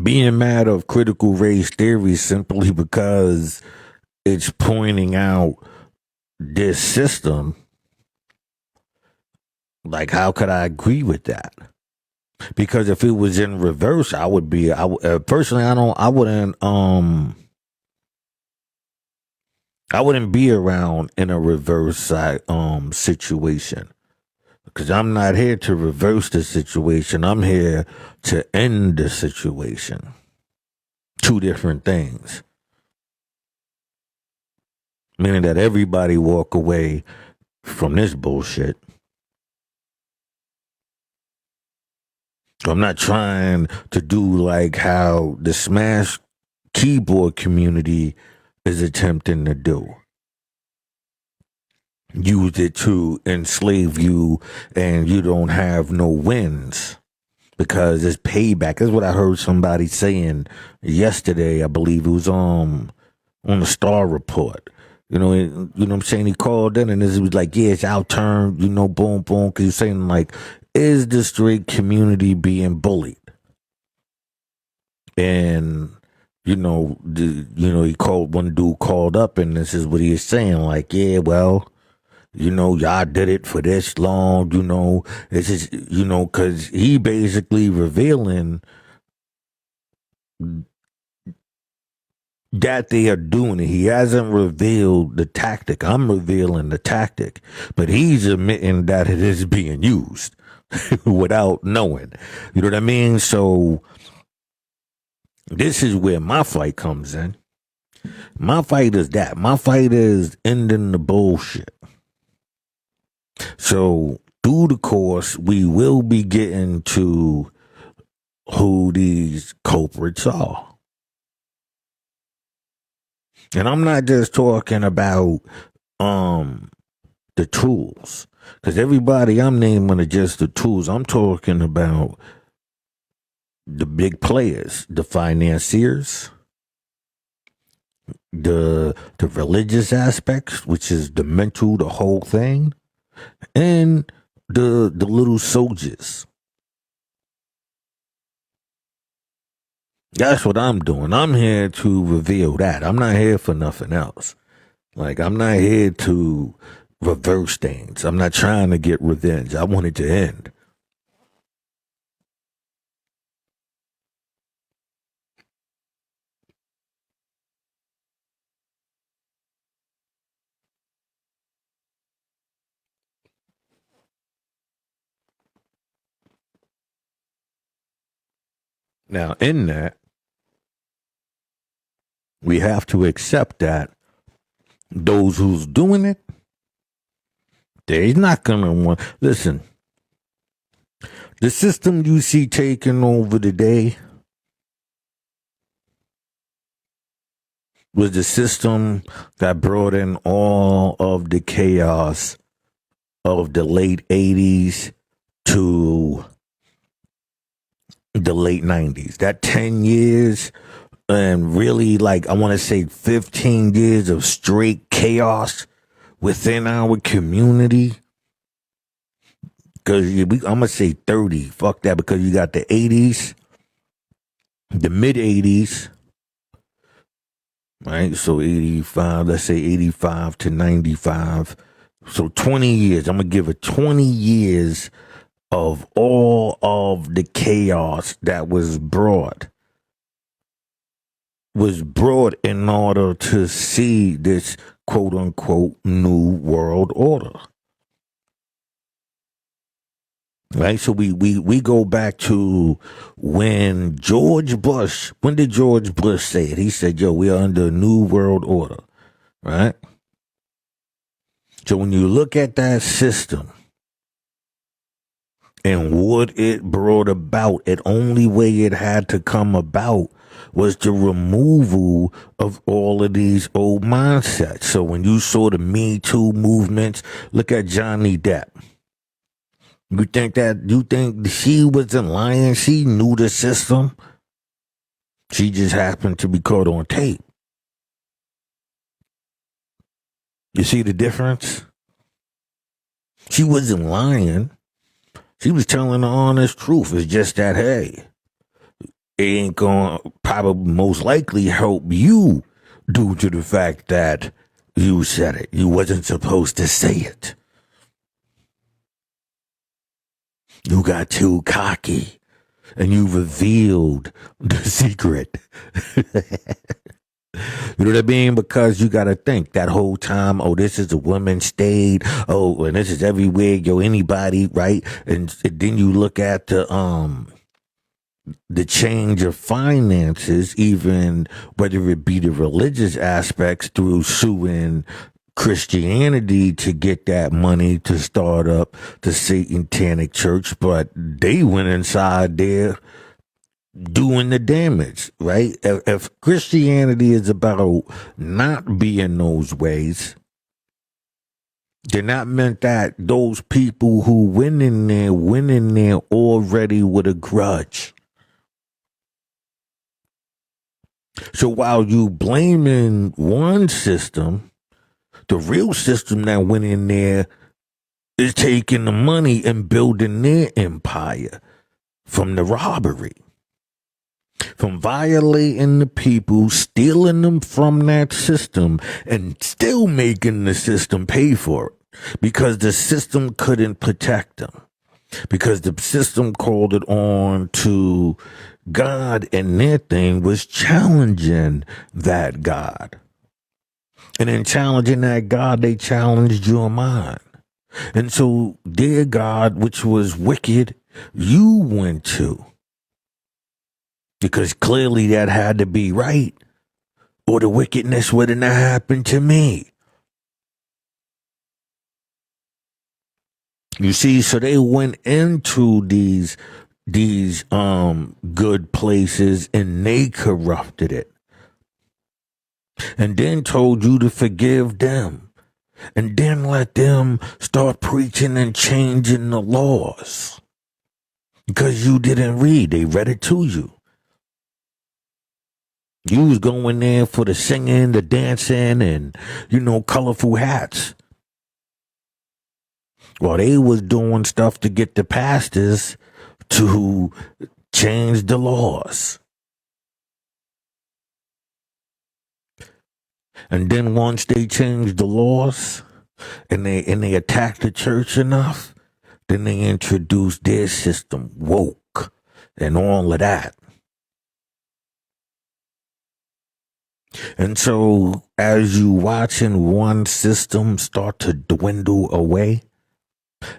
Being mad of critical race theory simply because it's pointing out this system. Like, how could I agree with that? Because if it was in reverse, I would be. Personally, I wouldn't be around in a reverse situation. Because I'm not here to reverse the situation. I'm here to end the situation. Two different things. Meaning that everybody walk away from this bullshit. I'm not trying to do like how the Smash keyboard community is attempting to do. Use it to enslave you and you don't have no wins because it's payback. That's what I heard somebody saying yesterday. I believe it was on the Star Report. What I'm saying? He called in and it was like, yeah, it's our turn, boom, boom. Because he's saying like, is the straight community being bullied? And he called one dude called up, and this is what he is saying, like, yeah, well, y'all did it for this long, this is, because he basically revealing that they are doing it. He hasn't revealed the tactic. I'm revealing the tactic, but he's admitting that it is being used without knowing. You know what I mean? So this is where my fight comes in. My fight is that. My fight is ending the bullshit. So through the course, we will be getting to who these culprits are. And I'm not just talking about the tools, because everybody I'm naming are just the tools. I'm talking about the big players, the financiers, the religious aspects, which is the mental, the whole thing, and the little soldiers. That's what I'm doing. I'm here to reveal that. I'm not here for nothing else. Like, I'm not here to reverse things. I'm not trying to get revenge. I want it to end. Now, in that, we have to accept that those who's doing it, they're not going to want. Listen, the system you see taking over today was the system that brought in all of the chaos of the late 80s to the late 90s. That 10 years and really, like, I want to say 15 years of straight chaos within our community. Because I'm going to say 30. Fuck that, because you got the 80s, the mid 80s, right? So 85, let's say 85 to 95. So 20 years. I'm going to give it 20 years of all of the chaos that was brought in order to see this quote unquote new world order. Right? So we go back to when did George Bush say it? He said, yo, we are under a new world order. Right? So when you look at that system and what it brought about, the only way it had to come about was the removal of all of these old mindsets. So when you saw the Me Too movements, look at Johnny Depp. You think she wasn't lying? She knew the system. She just happened to be caught on tape. You see the difference? She wasn't lying. She was telling the honest truth. It's just that, hey, it ain't gonna probably most likely help you due to the fact that you said it. You wasn't supposed to say it. You got too cocky and you revealed the secret. You know what I mean? Because you got to think that whole time, oh, this is a woman stayed. Oh, and this is everywhere. Yo, anybody, right? And then you look at the change of finances, even whether it be the religious aspects through suing Christianity to get that money to start up the Satanic Church, but they went inside there doing the damage, right? If Christianity is about not being those ways, then that meant that those people who went in there already with a grudge. So while you blaming one system, the real system that went in there is taking the money and building their empire from the robbery, from violating the people, stealing them from that system, and still making the system pay for it because the system couldn't protect them. because the system called it on to God, and their thing was challenging that God. And in challenging that God, they challenged your mind. And so their God, which was wicked, you went to. Because clearly that had to be right, or the wickedness wouldn't have happened to me. You see, so they went into these good places and they corrupted it. And then told you to forgive them. And then let them start preaching and changing the laws. Because you didn't read, they read it to you. You was going there for the singing, the dancing, and, colorful hats. While they was doing stuff to get the pastors to change the laws. And then once they changed the laws and they attacked the church enough, then they introduced their system, woke, and all of that. And so as you watching one system start to dwindle away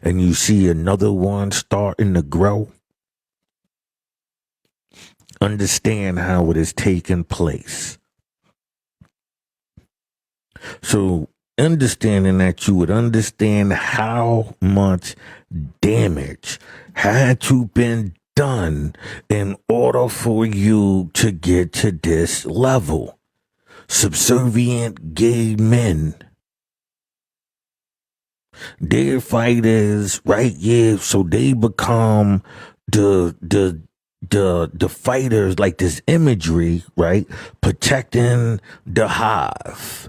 and you see another one starting to grow, understand how it is taking place. So understanding that you would understand how much damage had to been done in order for you to get to this level. Subservient gay men. They're fighters, right? Yeah, so they become the fighters, like this imagery, right? Protecting the hive.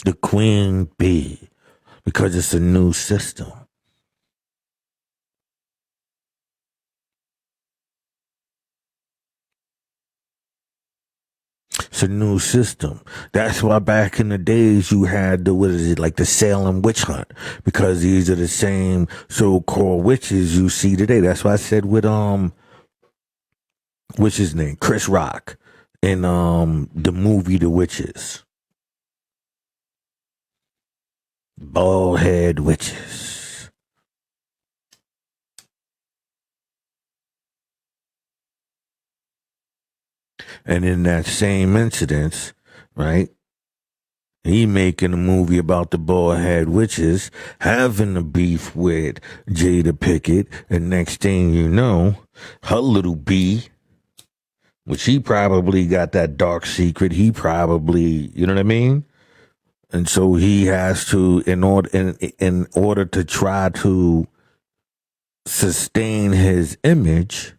The queen bee, because it's a new system. It's a new system. That's why back in the days you had like the Salem witch hunt, because these are the same so-called witches you see today. That's why I said with what's his name, Chris Rock, in the movie The Witches, bald head witches. And in that same incident, right? He making a movie about the bald head witches, having a beef with Jada Pickett, and next thing you know, her little bee, which he probably got that dark secret. He probably, you know what I mean? And so he has to, in order to try to sustain his image,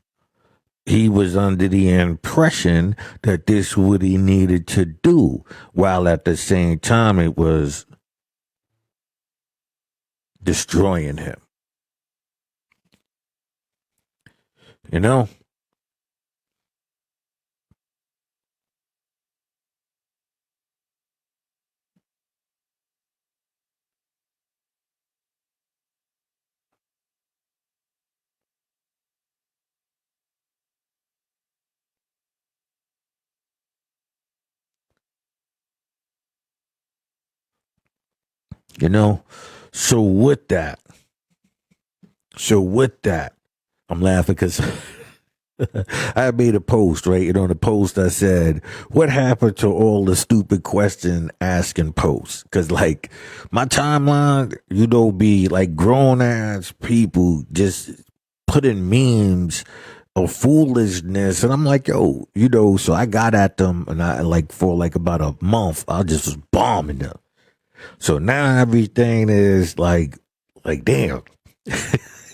he was under the impression that this what he needed to do, while at the same time it was destroying him. You know? You know? So with that, I'm laughing because I made a post, right? And on the post I said, what happened to all the stupid question asking posts? Because, like, my timeline, be like grown ass people just putting memes of foolishness. And I'm like, yo, so I got at them, and I, like, for like about a month, I just was bombing them. So now everything is like, damn.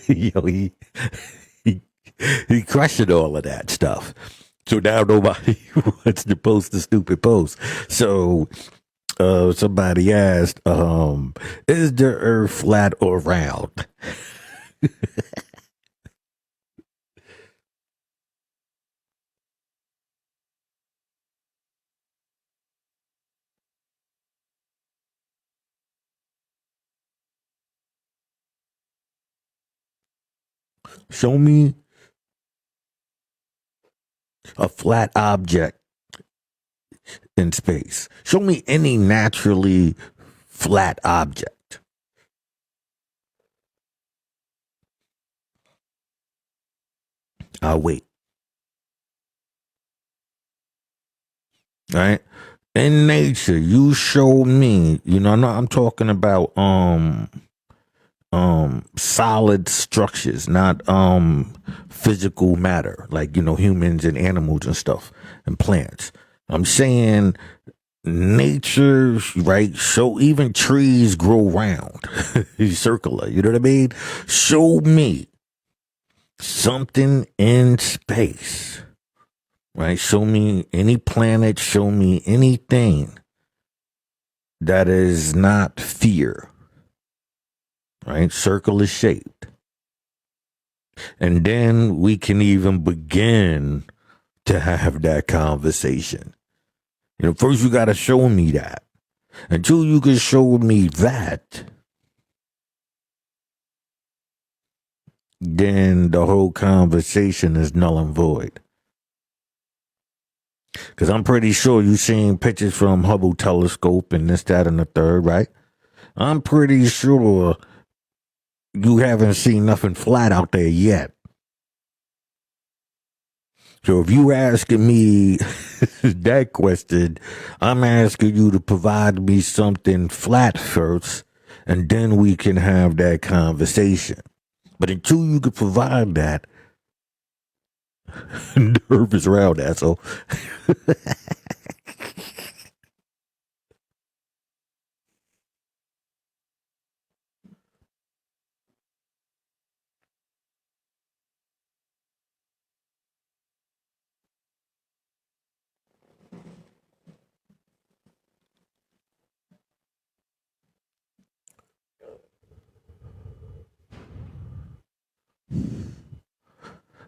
Yo, he he crushed all of that stuff. So now nobody wants to post the stupid post. So somebody asked, is the earth flat or round? Show me a flat object in space. Show me any naturally flat object. I'll wait. All right. In nature, you show me, I'm talking about solid structures, not physical matter, like humans and animals and stuff and plants. I'm saying nature, right? So even trees grow round, circular, you know what I mean? Show me something in space, right? Show me any planet, show me anything that is not fear, right? Circular shaped. And then we can even begin to have that conversation. First you got to show me that. Until you can show me that, then the whole conversation is null and void. Because I'm pretty sure you've seen pictures from Hubble telescope and this, that, and the third, right? I'm pretty sure you haven't seen nothing flat out there yet. So if you asking me that question, I'm asking you to provide me something flat first, and then we can have that conversation. But until you can provide that, nervous around that, so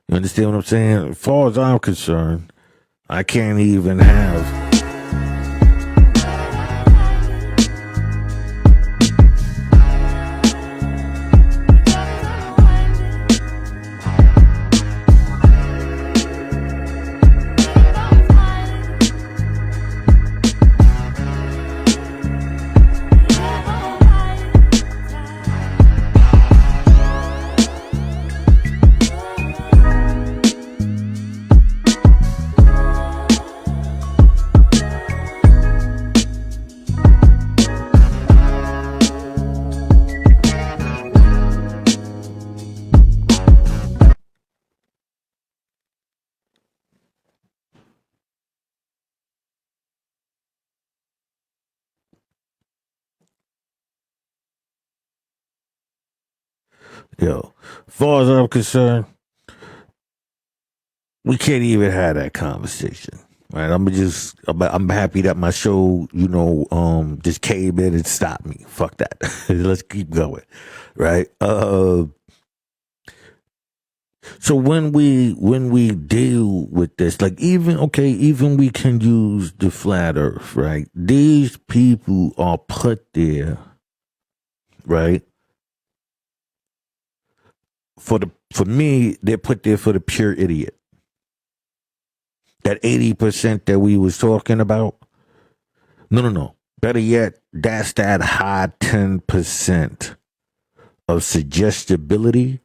you understand what I'm saying? As far as I'm concerned, I can't even have. Yo, as far as I'm concerned, we can't even have that conversation. Right? I'm happy that my show, just came in and stopped me. Fuck that. Let's keep going. Right? So when we deal with this, like even we can use the flat earth, right? These people are put there, right? For me, they're put there for the pure idiot. That 80% that we was talking about. No. Better yet, that's that high 10% of suggestibility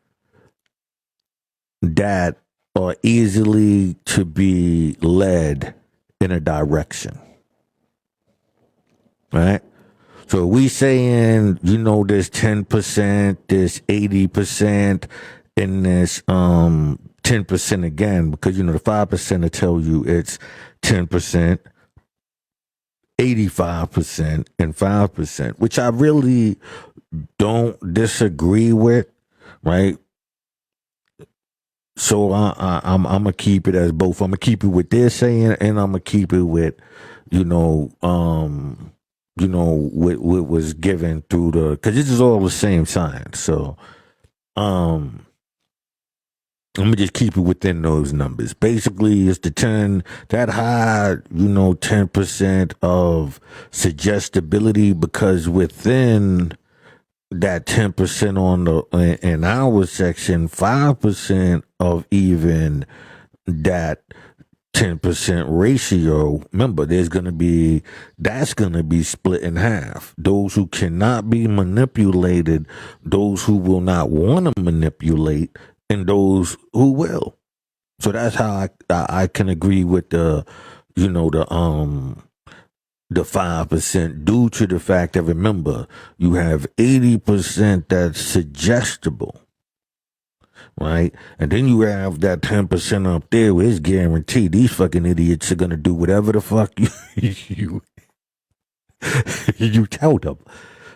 that are easily to be led in a direction. Right? So we saying, there's 10%, there's 80%, and there's 10% again, because the 5% will tell you it's 10%, 85%, and 5%, which I really don't disagree with, right? So I'm gonna keep it as both. I'm gonna keep it with they're saying, and I'm gonna keep it with, what was given through because this is all the same science. So, I'm gonna just keep it within those numbers. Basically, it's the 10 that high, 10% of suggestibility, because within that 10% on in our section, 5% of even that 10% ratio. Remember, that's going to be split in half. Those who cannot be manipulated, those who will not want to manipulate, and those who will. So that's how I can agree with the 5% due to the fact that, remember, you have 80% that's suggestible, right? And then you have that 10% up there where it's guaranteed these fucking idiots are gonna do whatever the fuck you you tell them.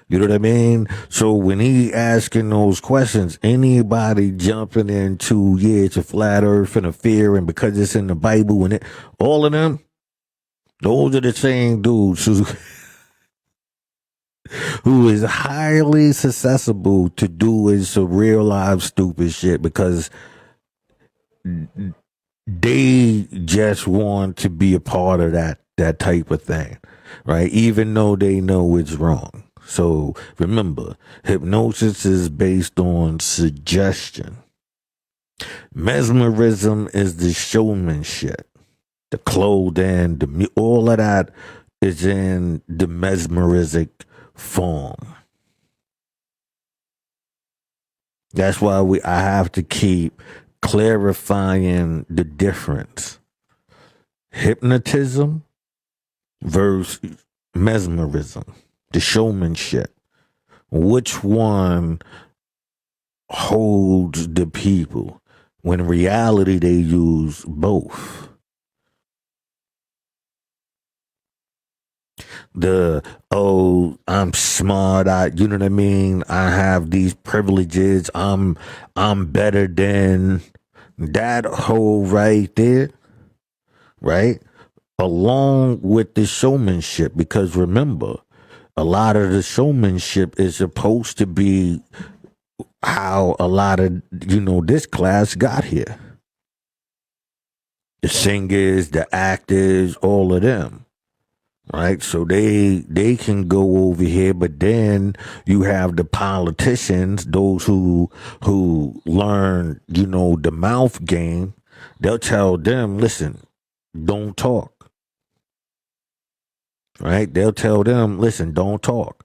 You know what I mean? So when he asking those questions, anybody jumping into, yeah, it's a flat earth and a fear, and because it's in the Bible and all of them, those are the same dudes who is highly susceptible to doing some real live stupid shit because they just want to be a part of that type of thing, right? Even though they know it's wrong. So remember, hypnosis is based on suggestion. Mesmerism is the showmanship, the clothing, all of that is in the mesmeristic form. That's why I have to keep clarifying the difference. Hypnotism versus mesmerism, the showmanship. Which one holds the people? When in reality they use both. I'm smart, you know what I mean, I have these privileges, I'm better than that whole right there, right? Along with the showmanship, because remember, a lot of the showmanship is supposed to be how a lot of this class got here. The singers, the actors, all of them. Right, so they can go over here, but then you have the politicians, those who learn, the mouth game. They'll tell them, listen, don't talk. Right, they'll tell them, listen, don't talk.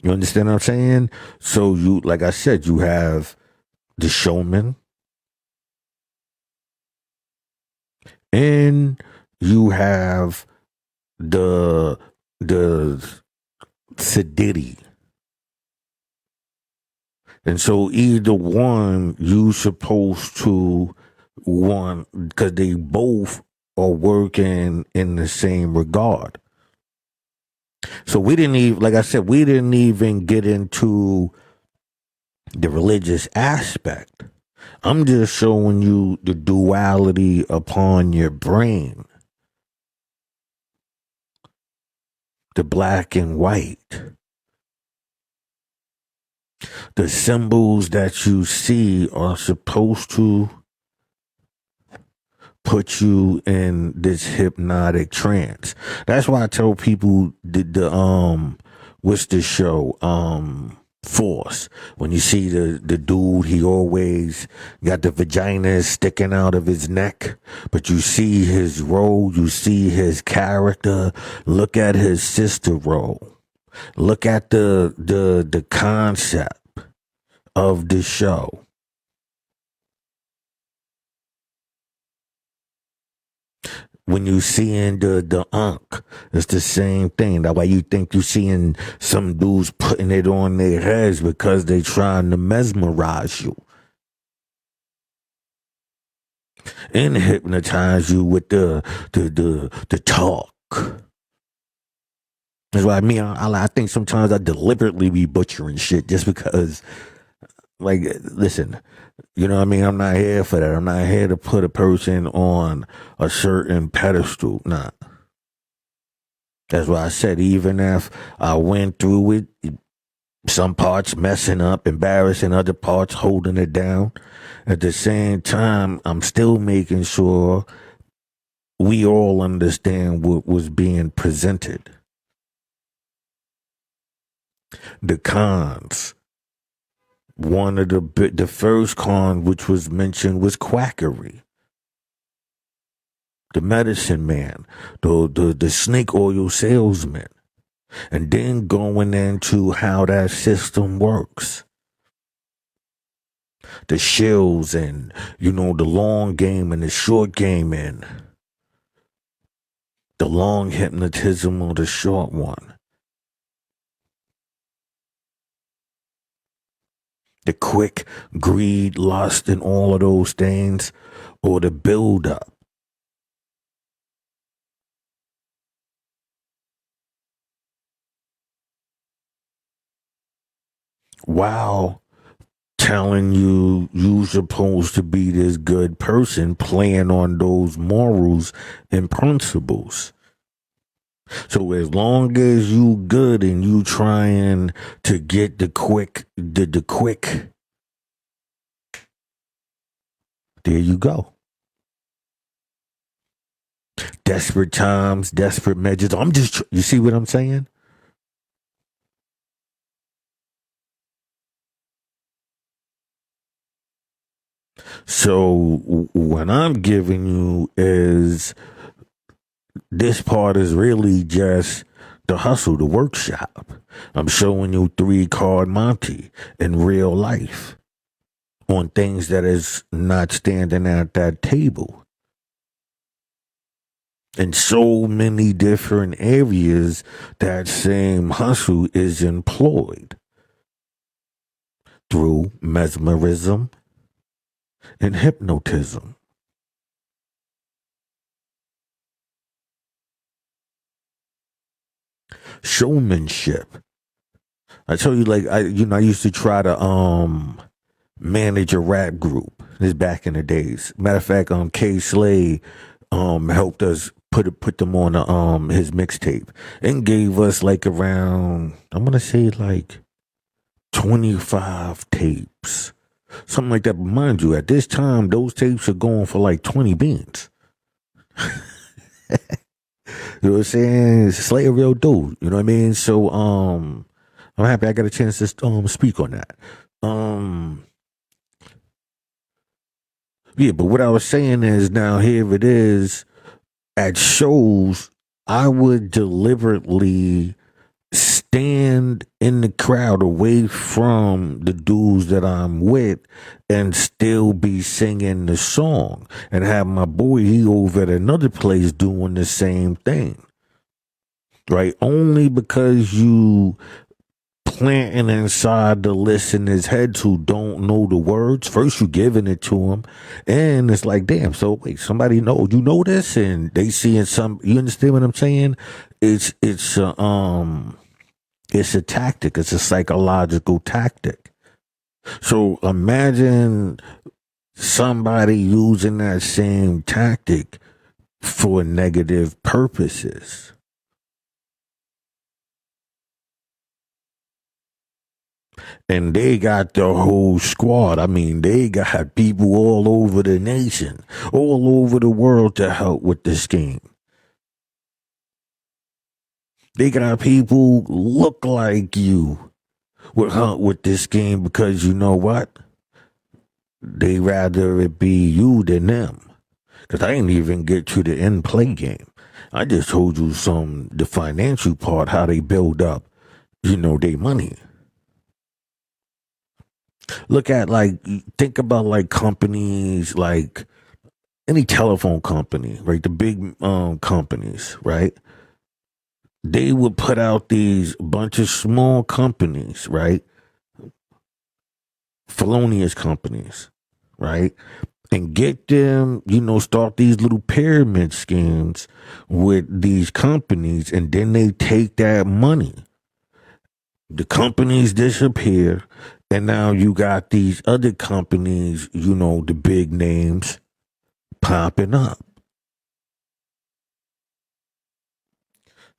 You understand what I'm saying? So like I said, you have the showman, and you have the sedity. And so either one you supposed to want, because they both are working in the same regard. So we didn't even, like I said, we didn't even get into the religious aspect. I'm just showing you the duality upon your brain. The black and white. The symbols that you see are supposed to put you in this hypnotic trance. That's why I tell people what's the show? Force. When you see the dude, he always got the vagina sticking out of his neck, but you see his role, you see his character. Look at his sister role. Look at the concept of the show. When you seeing the unk, it's the same thing. That's why you think you seeing some dudes putting it on their heads because they trying to mesmerize you and hypnotize you with the talk. That's why I think sometimes I deliberately be butchering shit just because, like, listen, you know what I mean? I'm not here for that. I'm not here to put a person on a certain pedestal. Nah. That's why I said, even if I went through it, some parts messing up, embarrassing, other parts holding it down, at the same time, I'm still making sure we all understand what was being presented. The cons. One of the first con which was mentioned was quackery. The medicine man, the snake oil salesman, and then going into how that system works. The shills and, the long game and the short game and the long hypnotism or the short one. The quick greed, lust, and all of those things, or the build up. While telling you supposed to be this good person, playing on those morals and principles. So as long as you good and you trying to get the quick, there you go. Desperate times, desperate measures. You see what I'm saying? So what I'm giving you is, this part is really just the hustle, the workshop. I'm showing you 3-card Monty in real life on things that is not standing at that table. In so many different areas, that same hustle is employed through mesmerism and hypnotism. Showmanship. I tell you, like, I used to try to manage a rap group. This back in the days. Matter of fact, K Slade helped us put them on his mixtape and gave us like around, I'm gonna say like 25 tapes. Something like that. But mind you, at this time those tapes are going for like 20 beans. You know what I'm saying? Slay a real dude. You know what I mean? So I'm happy I got a chance to speak on that. Yeah, but what I was saying is, now here it is at shows, I would deliberately stand in the crowd away from the dudes that I'm with and still be singing the song, and have my boy, he over at another place doing the same thing. Right? Only because you planting inside the listener's heads who don't know the words. First, you giving it to them, and it's like, damn. So wait, somebody know this, and they seeing some. You understand what I'm saying? It's a tactic. It's a psychological tactic. So imagine somebody using that same tactic for negative purposes. And they got the whole squad. I mean, they got people all over the nation, all over the world to help with the scheme. They got people look like you with this scheme, because you know what? They rather it be you than them. Because I ain't even get to the end play game. I just told you the financial part, how they build up, their money. Look at, like, think about like companies, like any telephone company, right? The big companies, right? They would put out these bunch of small companies, right? Felonious companies, right? And get them, start these little pyramid schemes with these companies, and then they take that money. The companies disappear, and now you got these other companies, the big names popping up.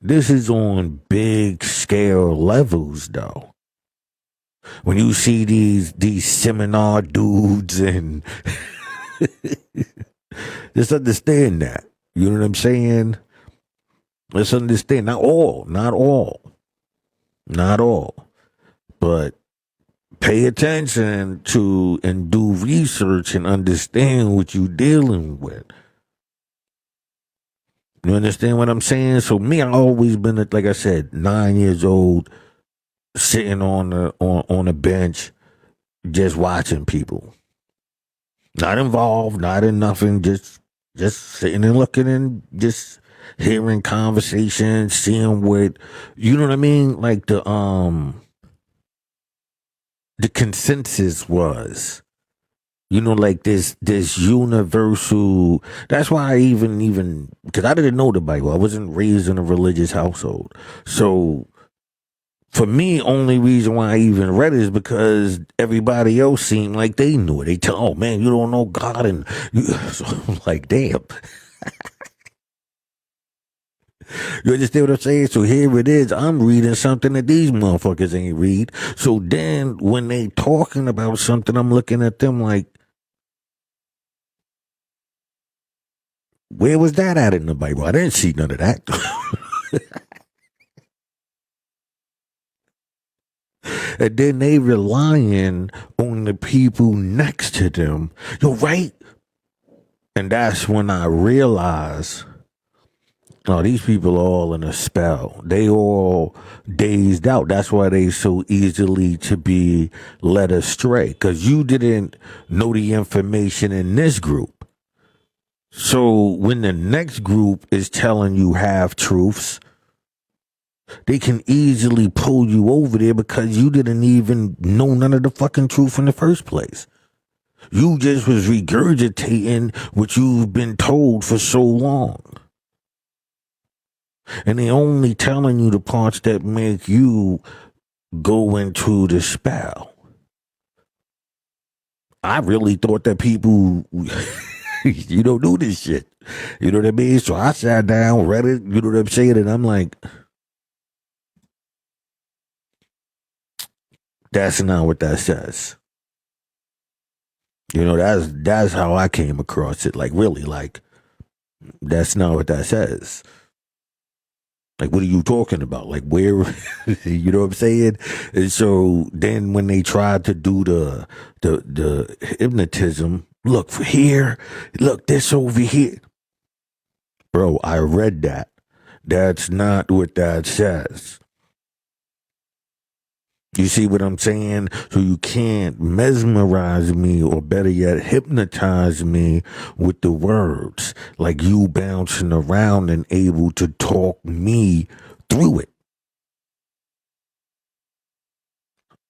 This is on big scale levels, though. When you see these seminar dudes, and just understand that, You know what I'm saying? Let's understand. Not all. But pay attention to and do research and understand what you're dealing with. You understand what I'm saying? So me, I always been, like I said, 9 years old, sitting on a bench, just watching people, not involved, not in nothing, just sitting and looking and just hearing conversations, seeing what, you know what I mean, like the consensus was. You know, like this universal. That's why I even because I didn't know the Bible. I wasn't raised in a religious household. So for me, only reason why I even read it is because everybody else seemed like they knew it. They tell, oh man, you don't know God, and so I'm like, damn. You understand what I'm saying? So here it is. I'm reading something that these motherfuckers ain't read. So then when they talking about something, I'm looking at them like, where was that at in the Bible? I didn't see none of that. And then they relying on the people next to them. You're right. And that's when I realized, oh, these people are all in a spell. They all dazed out. That's why they so easily to be led astray. Because you didn't know the information in this group. So when the next group is telling you half truths, they can easily pull you over there because you didn't even know none of the fucking truth in the first place. You just was regurgitating what you've been told for so long. And they only telling you the parts that make you go into the spell. I really thought that people, you don't do this shit. You know what I mean? So I sat down, read it, you know what I'm saying? And I'm like, that's not what that says. You know, that's how I came across it. Like, really, like, that's not what that says. Like, what are you talking about? Like, where, you know what I'm saying? And so then when they tried to do the hypnotism, look for here, look this over here. Bro, I read that. That's not what that says. You see what I'm saying? So you can't mesmerize me, or better yet, hypnotize me with the words. Like you bouncing around and able to talk me through it.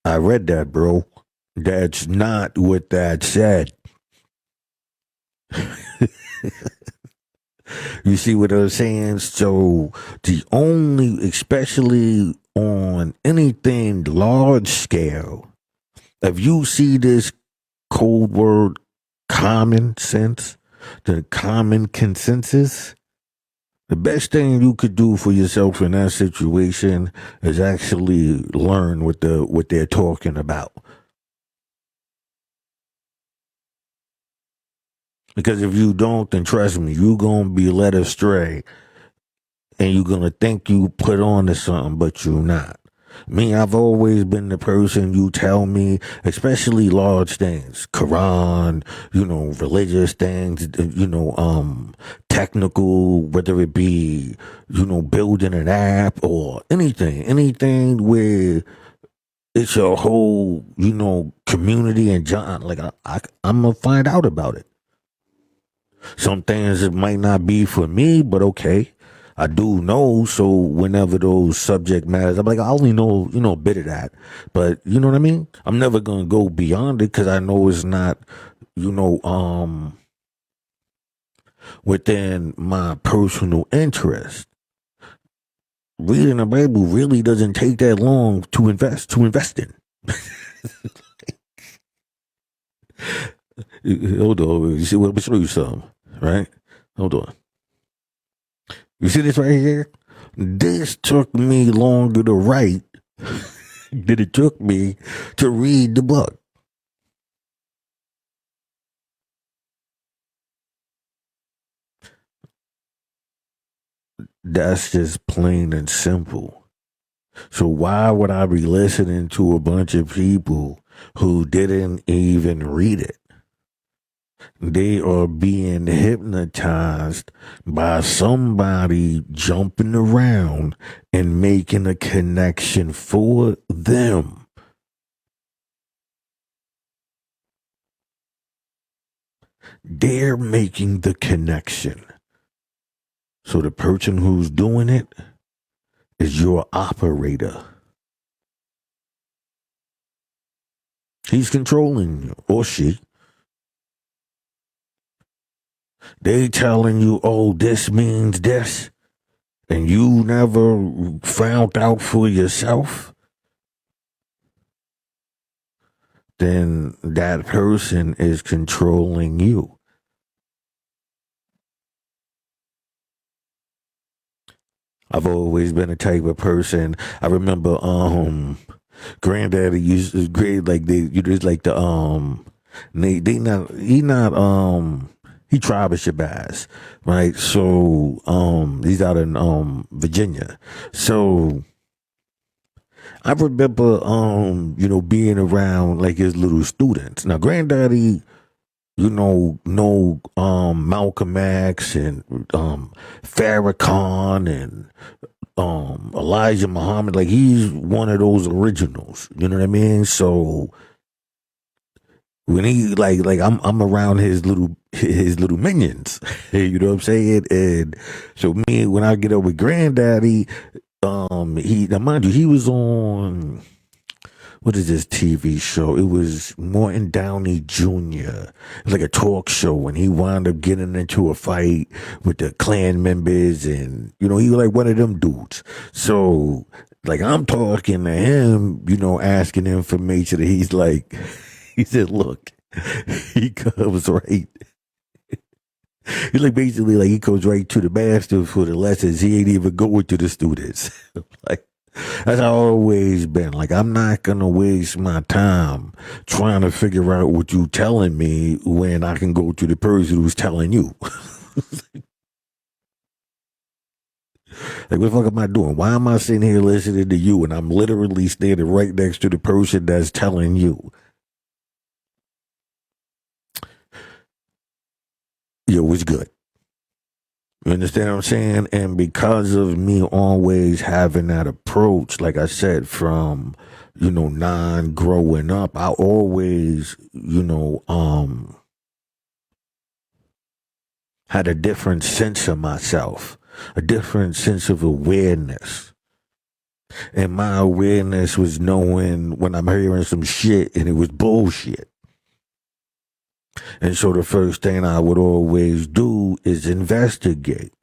I read that, bro. That's not what that said. You see what I'm saying? So the only, especially on anything large scale, if you see this code word common sense, the common consensus, the best thing you could do for yourself in that situation is actually learn what they're talking about. Because if you don't, then trust me, you're gonna be led astray, and you're gonna think you put on to something, but you're not. Me, I've always been the person you tell me, especially large things, Quran, religious things, technical, whether it be, building an app or anything where it's a whole, community and John, like I'm gonna find out about it. Some things it might not be for me, but okay. I do know, so whenever those subject matters, I'm like, I only know, a bit of that. But you know what I mean? I'm never gonna go beyond it because I know it's not, you know, um, within my personal interest. Reading the Bible really doesn't take that long to invest in. Hold on, you see what? Let me show you something, right? Hold on. You see this right here? This took me longer to write than it took me to read the book. That's just plain and simple. So why would I be listening to a bunch of people who didn't even read it? They are being hypnotized by somebody jumping around and making a connection for them. They're making the connection. So the person who's doing it is your operator. He's controlling you, or she. They telling you, oh, this means this, and you never found out for yourself, then that person is controlling you. I've always been a type of person. I remember granddaddy used to grade like you just like the they not he tribe of Shabazz, right? So he's out in Virginia. So I remember being around like his little students. Now granddaddy, Malcolm X and Farrakhan and Elijah Muhammad, like he's one of those originals. You know what I mean? So when he like I'm around his little minions, you know what I'm saying? And so me when I get up with granddaddy, he now mind you, he was on what is this TV show? It was Morton Downey Jr. It was like a talk show, and he wound up getting into a fight with the Klan members, and he was like one of them dudes. So, like, I'm talking to him, asking information, and he's like, he said, "Look, he comes right." He's like basically like he goes right to the master for the lessons. He ain't even going to the students. Like. That's how I've always been. Like, I'm not going to waste my time trying to figure out what you telling me when I can go to the person who's telling you. Like, what the fuck am I doing? Why am I sitting here listening to you and I'm literally standing right next to the person that's telling you? Yo, it's good. You understand what I'm saying? And because of me always having that approach, like I said, from, growing up, I always, had a different sense of myself, a different sense of awareness. And my awareness was knowing when I'm hearing some shit and it was bullshit. And so the first thing I would always do is investigate.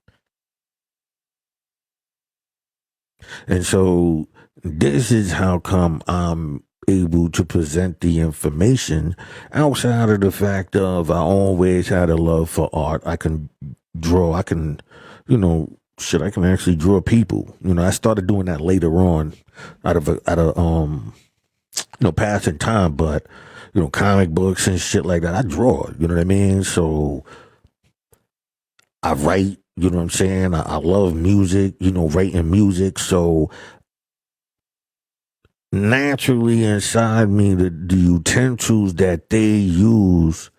And so this is how come I'm able to present the information outside of the fact of I always had a love for art. I can draw. I can, I can actually draw people. I started doing that later on out of passing time, but comic books and shit like that. I draw, you know what I mean? So I write, you know what I'm saying? I love music, writing music. So naturally inside me, the utensils that they use,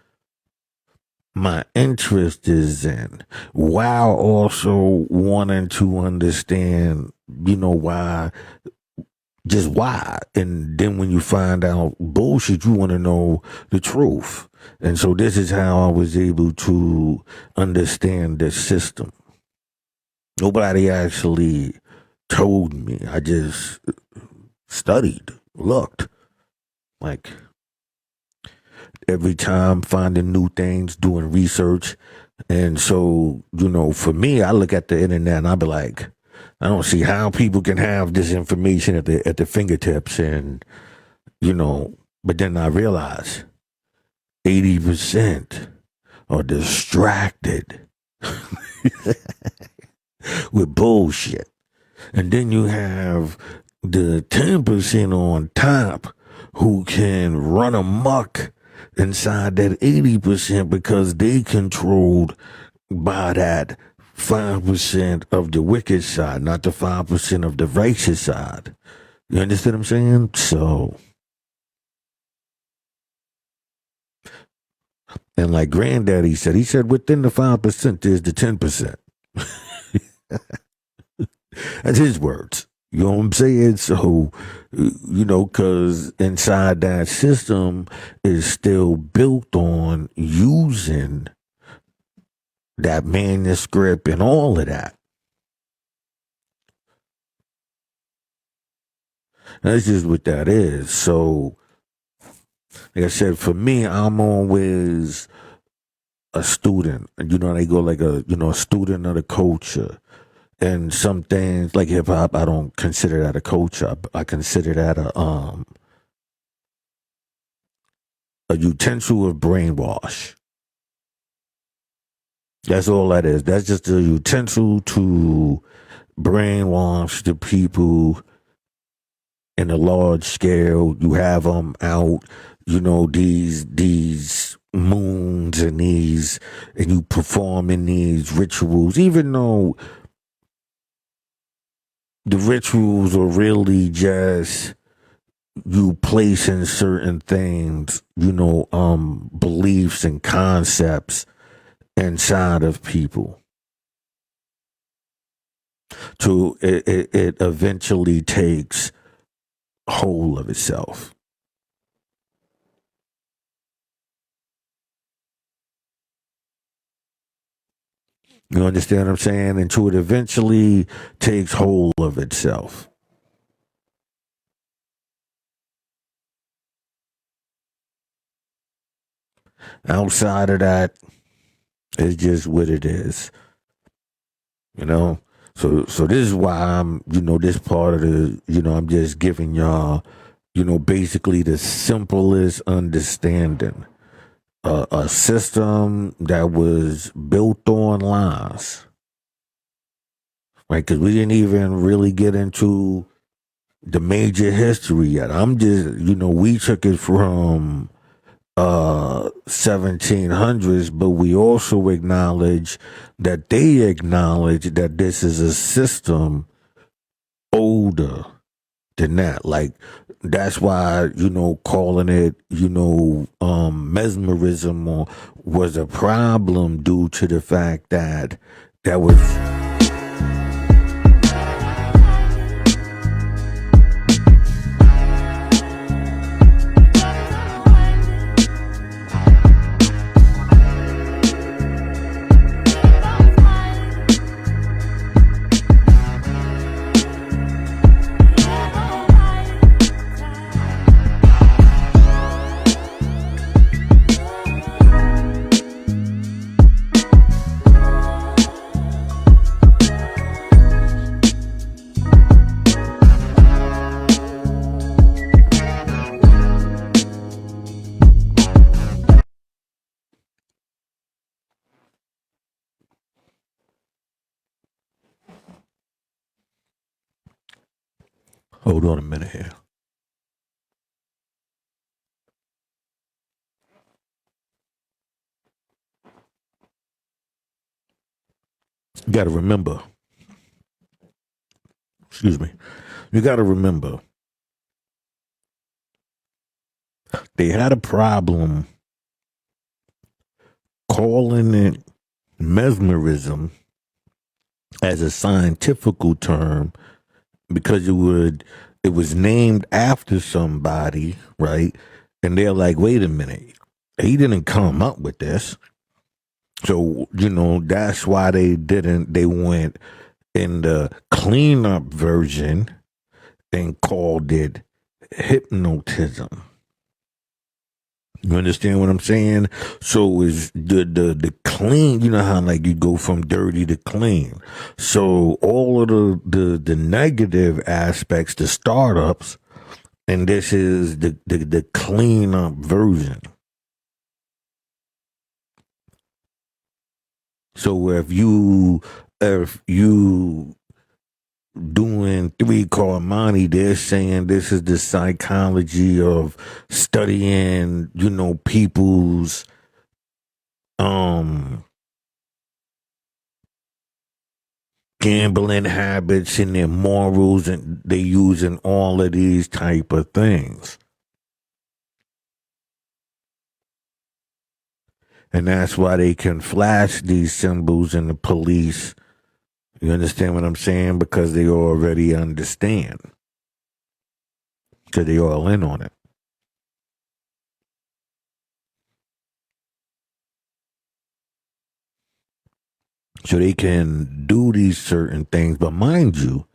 my interest is in, while also wanting to understand, why. Just why. And then when you find out bullshit, you want to know the truth. And so this is how I was able to understand the system. Nobody actually told me. I just studied, looked. Like every time finding new things, doing research. And so, for me, I look at the internet and I be like, I don't see how people can have this information at the fingertips, and but then I realize 80% are distracted with bullshit. And then you have the 10% on top who can run amok inside that 80% because they controlled by that 5% of the wicked side, not the 5% of the righteous side. You understand what I'm saying? So, and like Granddaddy said, he said within the 5% there's the 10%. That's his words. You know what I'm saying? So, because inside that system is still built on using that manuscript and all of that. That's just what that is. So, like I said, for me, I'm always a student. They go like a student of the culture. And some things like hip hop, I don't consider that a culture. I consider that a utensil of brainwash. That's all that is. That's just a utensil to brainwash the people in a large scale. You have them out, these moons and you perform in these rituals, even though the rituals are really just you placing certain things, beliefs and concepts inside of people. To it eventually takes hold of itself. You understand what I'm saying? Until it eventually takes hold of itself. Outside of that, it's just what it is. So this is why I'm, this part of the, I'm just giving y'all, basically the simplest understanding. A system that was built on lies. Right? Because we didn't even really get into the major history yet. I'm just, we took it from 1700s, but we also acknowledge that they acknowledge that this is a system older than that. Like that's why calling it mesmerism was a problem due to the fact that that was. Hold on a minute here. You got to remember. Excuse me. You got to remember. They had a problem calling it mesmerism as a scientific term because it was named after somebody, right? And they're like, wait a minute, he didn't come up with this. So, that's why they went in the cleanup version and called it hypnotism. You understand what I'm saying? So is the clean, how like you go from dirty to clean. So all of the negative aspects, the startups, and this is the clean up version. So if you doing 3-card money, they're saying this is the psychology of studying, people's gambling habits and their morals, and they using all of these type of things. And that's why they can flash these symbols in the police. You understand what I'm saying? Because they already understand. Because they all in on it. So they can do these certain things. But mind you,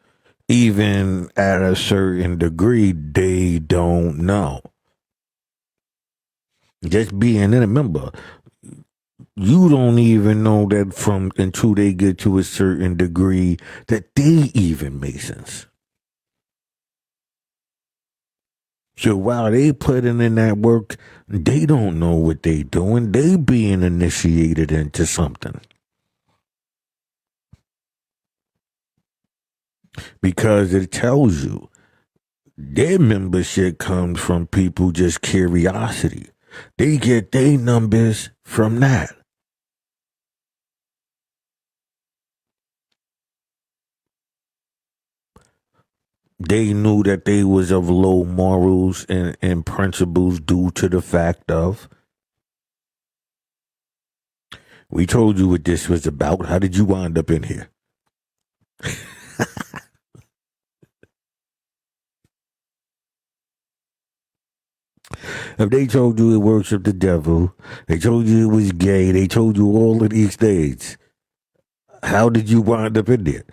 even at a certain degree, they don't know. Just being in it, remember, you don't even know that from until they get to a certain degree that they even Masons. So while they putting in that work, they don't know what they doing. They being initiated into something. Because it tells you their membership comes from people just curiosity. They get their numbers from that. They knew that they was of low morals and principles due to the fact of, we told you what this was about. How did you wind up in here? If they told you it worshiped the devil, they told you it was gay, they told you all of these things, how did you wind up in there?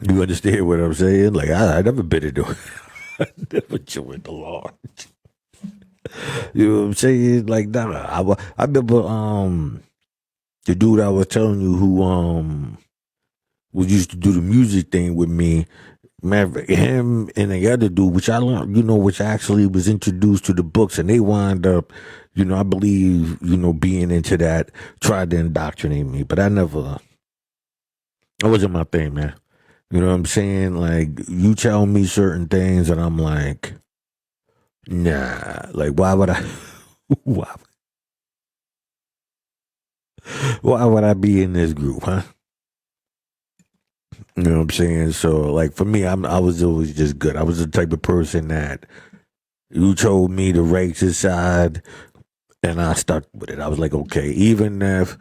You understand what I'm saying? Like, I never been into it. I never joined the Lord. You know what I'm saying? Like, nah. I remember the dude I was telling you who was used to do the music thing with me. Man, him and the other dude, which I learned, which actually was introduced to the books, and they wind up, I believe, being into that, tried to indoctrinate me, but that wasn't my thing, man. You know what I'm saying? Like, you tell me certain things, and I'm like, nah. Like, why would I? Why, why would I be in this group, huh? You know what I'm saying? So, like, for me, I was always just good. I was the type of person that you told me the righteous side, and I stuck with it. I was like, okay, even if,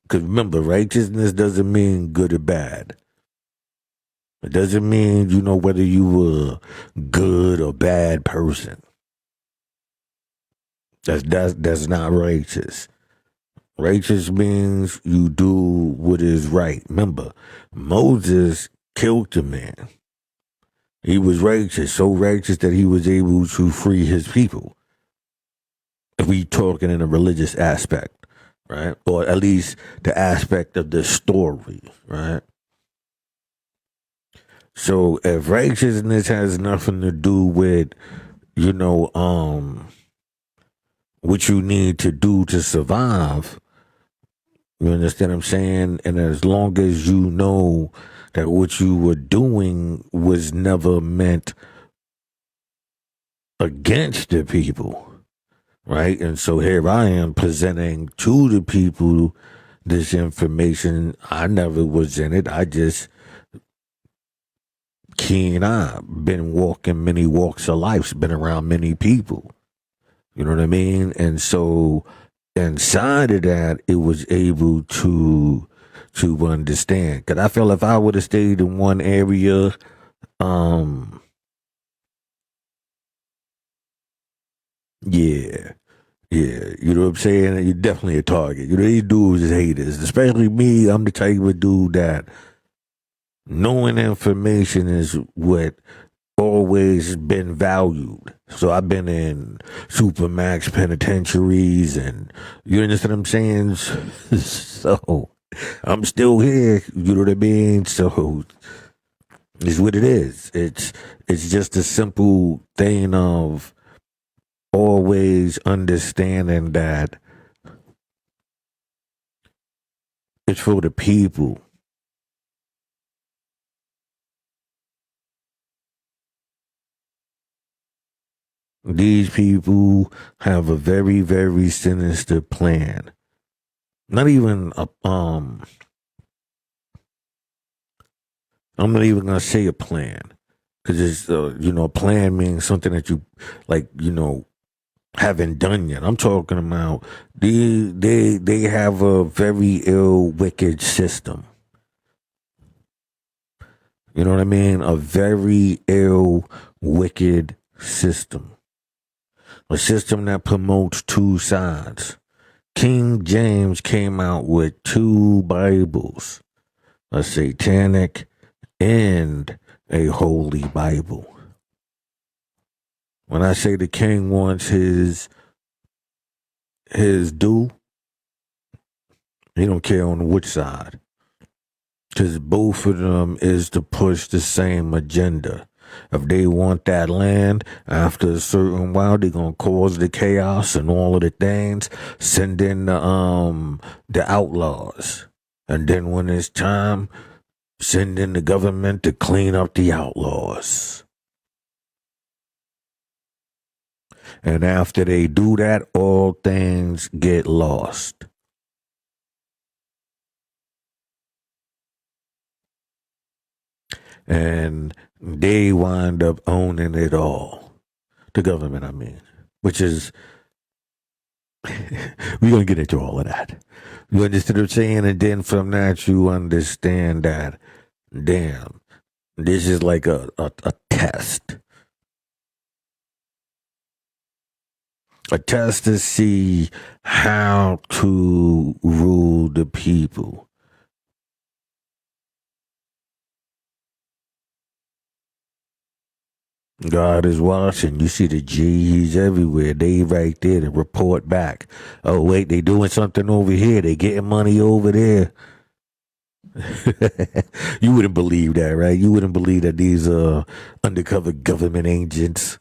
because remember, righteousness doesn't mean good or bad. It doesn't mean, whether you were good or bad person. That's not righteous. Righteous means you do what is right. Remember, Moses killed a man. He was righteous, so righteous that he was able to free his people. If we talking in a religious aspect, right? Or at least the aspect of the story, right? So if righteousness has nothing to do with, you know, what you need to do to survive, you understand what I'm saying? And as long as you know that what you were doing was never meant against the people, right? And so here I am presenting to the people this information. I never was in it. I just keen eye, been walking many walks of life, been around many people. You know what I mean? And so inside of that, it was able to understand. Cause I feel if I would have stayed in one area, um, yeah, yeah, you know what I'm saying? You're definitely a target. These dudes is haters. Especially me, I'm the type of dude that knowing information is what always been valued. So I've been in supermax penitentiaries, and you understand what I'm saying? So I'm still here, you know what I mean? So it's what it is. It's just a simple thing of always understanding that it's for the people. These people have a very, very sinister plan. Not even a I'm not even gonna say a plan because it's a plan means something that you like haven't done yet. I'm talking about they have a very ill, wicked system. You know what I mean? A very ill, wicked system. A system that promotes two sides. King James came out with two Bibles, a satanic and a holy Bible. When I say the king wants his due, he don't care on which side. Because both of them is to push the same agenda. If they want that land, after a certain while, they're gonna cause the chaos and all of the things. Send in the outlaws, and then when it's time, send in the government to clean up the outlaws. And after they do that, all things get lost. And they wind up owning it all. The government, I mean. Which is, we're going to get into all of that. You understand what I'm saying? And then from that, you understand that, damn, this is like a test. A test to see how to rule the people. God is watching. You see the G's everywhere. They right there to report back. Oh, wait, they doing something over here. They getting money over there. You wouldn't believe that, right? You wouldn't believe that these undercover government agents.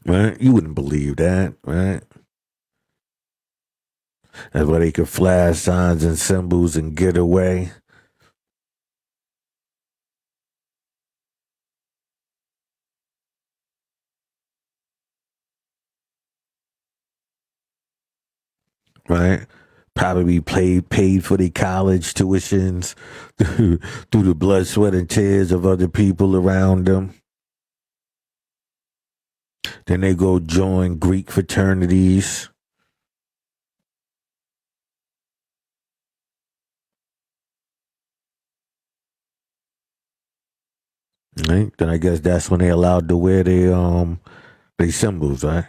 Right? You wouldn't believe that, right? That's why they could flash signs and symbols and get away. Right? Probably paid for their college tuitions through the blood, sweat, and tears of other people around them. Then they go join Greek fraternities. Right? Then I guess that's when they allowed to wear their symbols, right?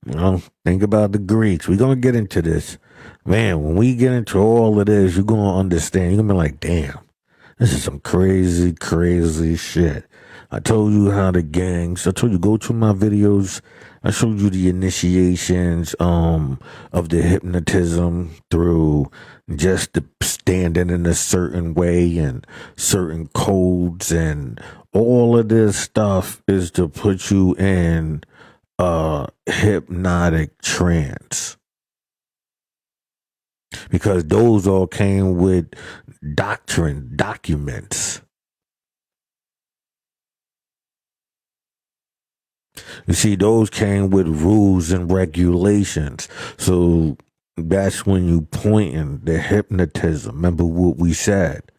Well, think about the Greeks. We're gonna get into this. Man, when we get into all of this, you're gonna understand. You're gonna be like, damn, this is some crazy, crazy shit. I told you how the gangs, I told you go to my videos. I showed you the initiations of the hypnotism through just the standing in a certain way and certain codes, and all of this stuff is to put you in a hypnotic trance, because those all came with documents. You see, those came with rules and regulations. So that's when you point in the hypnotism. Remember what we said.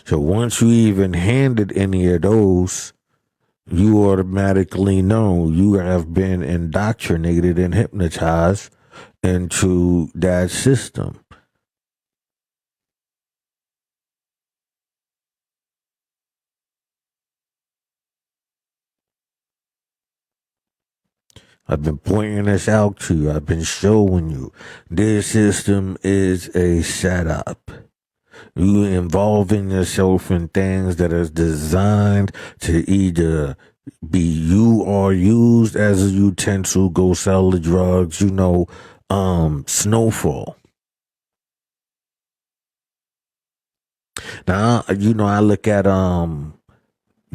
So once you even handed any of those, you automatically know you have been indoctrinated and hypnotized into that system. I've been pointing this out to you. I've been showing you. This system is a setup. You involving yourself in things that is designed to either be you or used as a utensil, go sell the drugs, snowfall. Now, I look at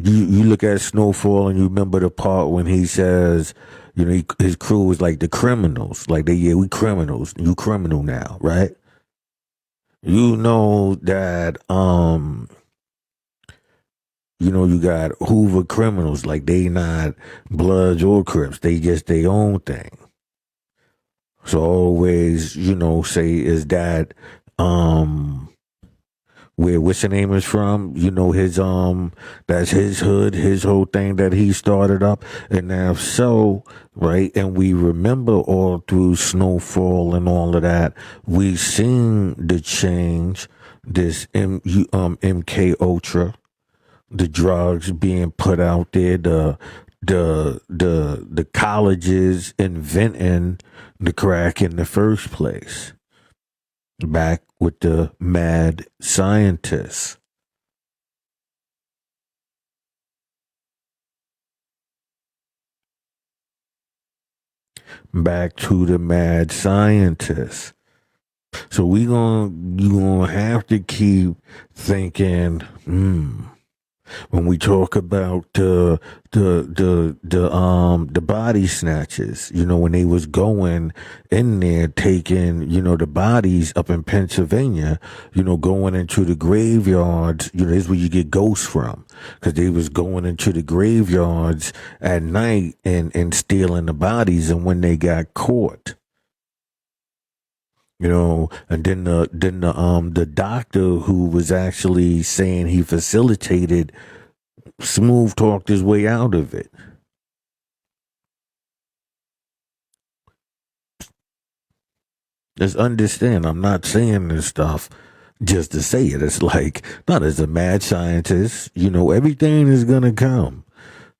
You look at Snowfall and you remember the part when he says, his crew was like the criminals. Like we criminals. You criminal now, right? You know that you got Hoover criminals, like they not Bloods or Crips. They just their own thing. So always, say is that where what's the name is from? His that's his hood, his whole thing that he started up. And now so, right, and we remember all through Snowfall and all of that, we seen the change, this MK Ultra, the drugs being put out there, the colleges inventing the crack in the first place. Back with the mad scientists. Back to the mad scientists. So you gonna have to keep thinking, when we talk about the body snatches, when they was going in there taking, the bodies up in Pennsylvania, going into the graveyards, this is where you get ghosts from, because they was going into the graveyards at night and stealing the bodies, and when they got caught, and then the doctor who was actually saying he facilitated smooth talked his way out of it. Just understand, I'm not saying this stuff just to say it. It's like, not as a mad scientist, everything is gonna come.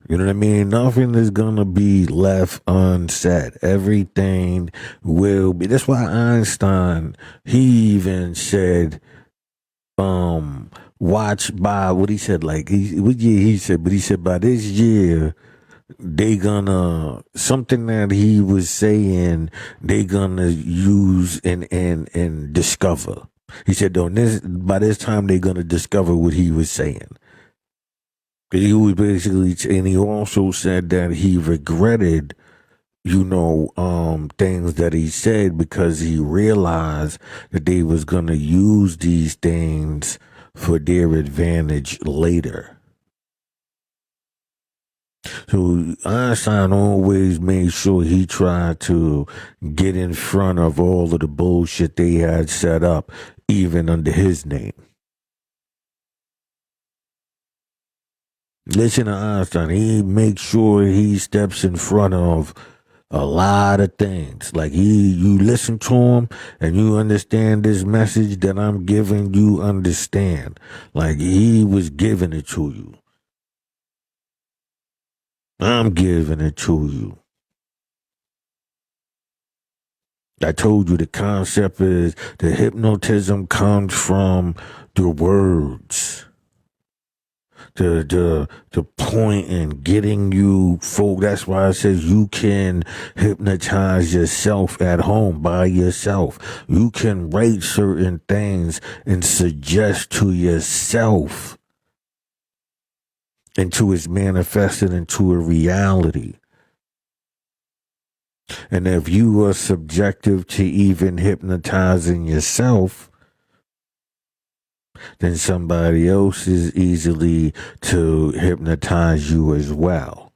You know what I mean? Nothing is gonna be left unsaid. Everything will be. That's why Einstein, he even said, watch by what he said, like what year he said, but he said by this year they gonna something that he was saying they gonna use and discover. He said, though, by this time they gonna discover what he was saying. He was basically, and he also said that he regretted, things that he said because he realized that they was gonna use these things for their advantage later. So Einstein always made sure he tried to get in front of all of the bullshit they had set up, even under his name. Listen to Einstein. He makes sure he steps in front of a lot of things. Like you listen to him and you understand this message that I'm giving you, understand. Like he was giving it to you. I'm giving it to you. I told you the concept is the hypnotism comes from the words. The point in getting you full. That's why it says you can hypnotize yourself at home by yourself. You can write certain things and suggest to yourself until it's manifested into a reality. And if you are subjective to even hypnotizing yourself, then somebody else is easily to hypnotize you as well.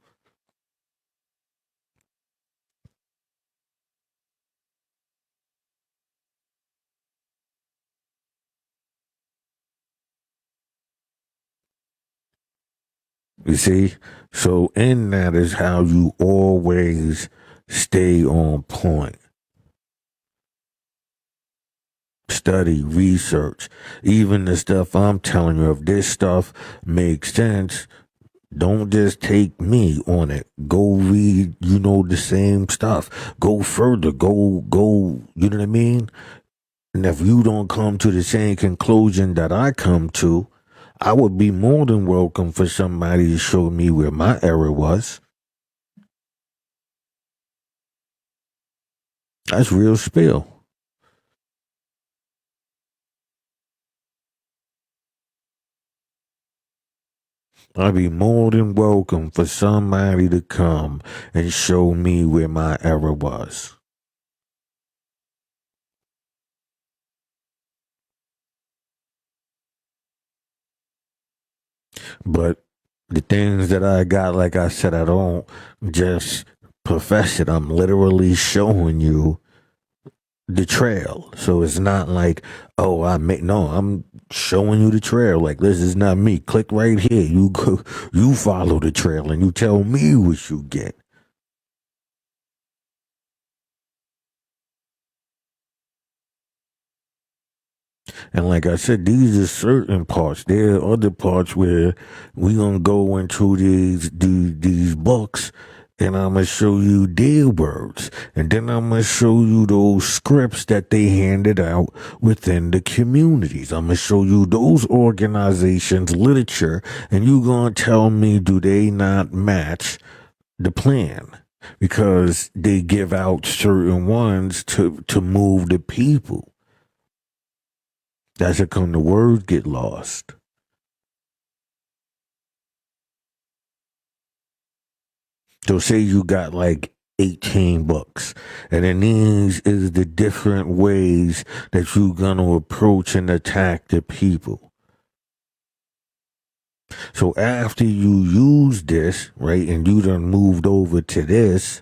You see? So in that is how you always stay on point. Study, research. Even the stuff I'm telling you, if this stuff makes sense, don't just take me on it. Go read, the same stuff. Go further. Go, you know what I mean? And if you don't come to the same conclusion that I come to, I would be more than welcome for somebody to show me where my error was. That's real spill. I'd be more than welcome for somebody to come and show me where my error was. But the things that I got, like I said, I don't just profess it. I'm literally showing you the trail. So it's not like, oh, I'm showing you the trail. Like, this is not me. Click right here. You go, you follow the trail and you tell me what you get. And like I said, these are certain parts. There are other parts where we gonna go into these books, and I'm gonna show you their words, and then I'm gonna show you those scripts that they handed out within the communities. I'm gonna show you those organizations' literature, and you gonna tell me, do they not match the plan? Because they give out certain ones to move the people. That's how come the words get lost. So say you got like 18 books, and then these is the different ways that you gonna approach and attack the people. So after you use this, right, and you done moved over to this,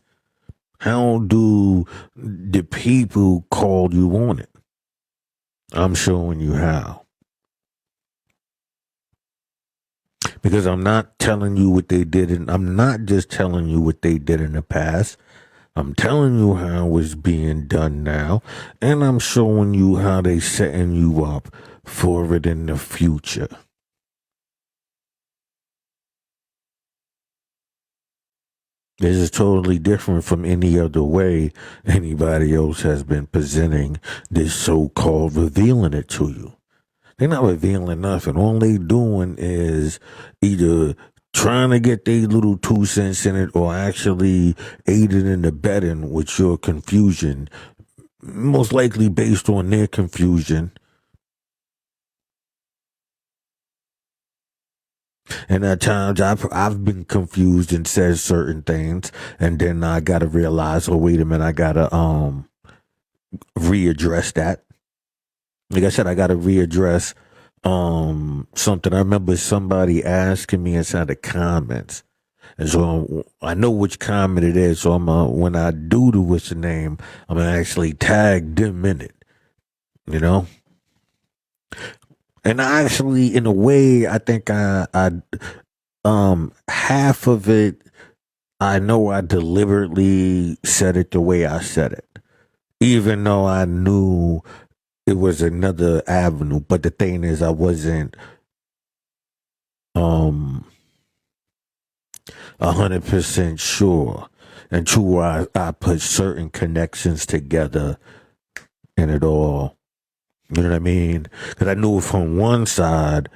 how do the people call you on it? I'm showing you how. Because I'm not telling you what they did, and I'm not just telling you what they did in the past. I'm telling you how it's being done now, and I'm showing you how they setting you up for it in the future. This is totally different from any other way anybody else has been presenting this so-called revealing it to you. They're not revealing nothing. All they doing is either trying to get their little 2 cents in it or actually aiding and abetting with your confusion, most likely based on their confusion. And at times I've been confused and said certain things, and then I gotta realize, oh wait a minute, I gotta readdress that. Like I said, I gotta readdress something. I remember somebody asking me inside the comments, and so I know which comment it is. So when I do the what's the name, I'm gonna actually tag them in it. You know, and I actually, in a way, I think I half of it, I know I deliberately said it the way I said it, even though I knew it was another avenue. But the thing is, I wasn't um 100% sure until I put certain connections together and it all. You know what I mean? Because I knew it from one side,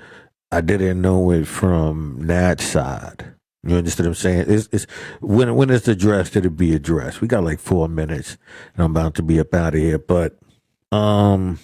I didn't know it from that side. You understand what I'm saying? It's when it's addressed, it'll be addressed. We got like 4 minutes, and I'm about to be up out of here. But um,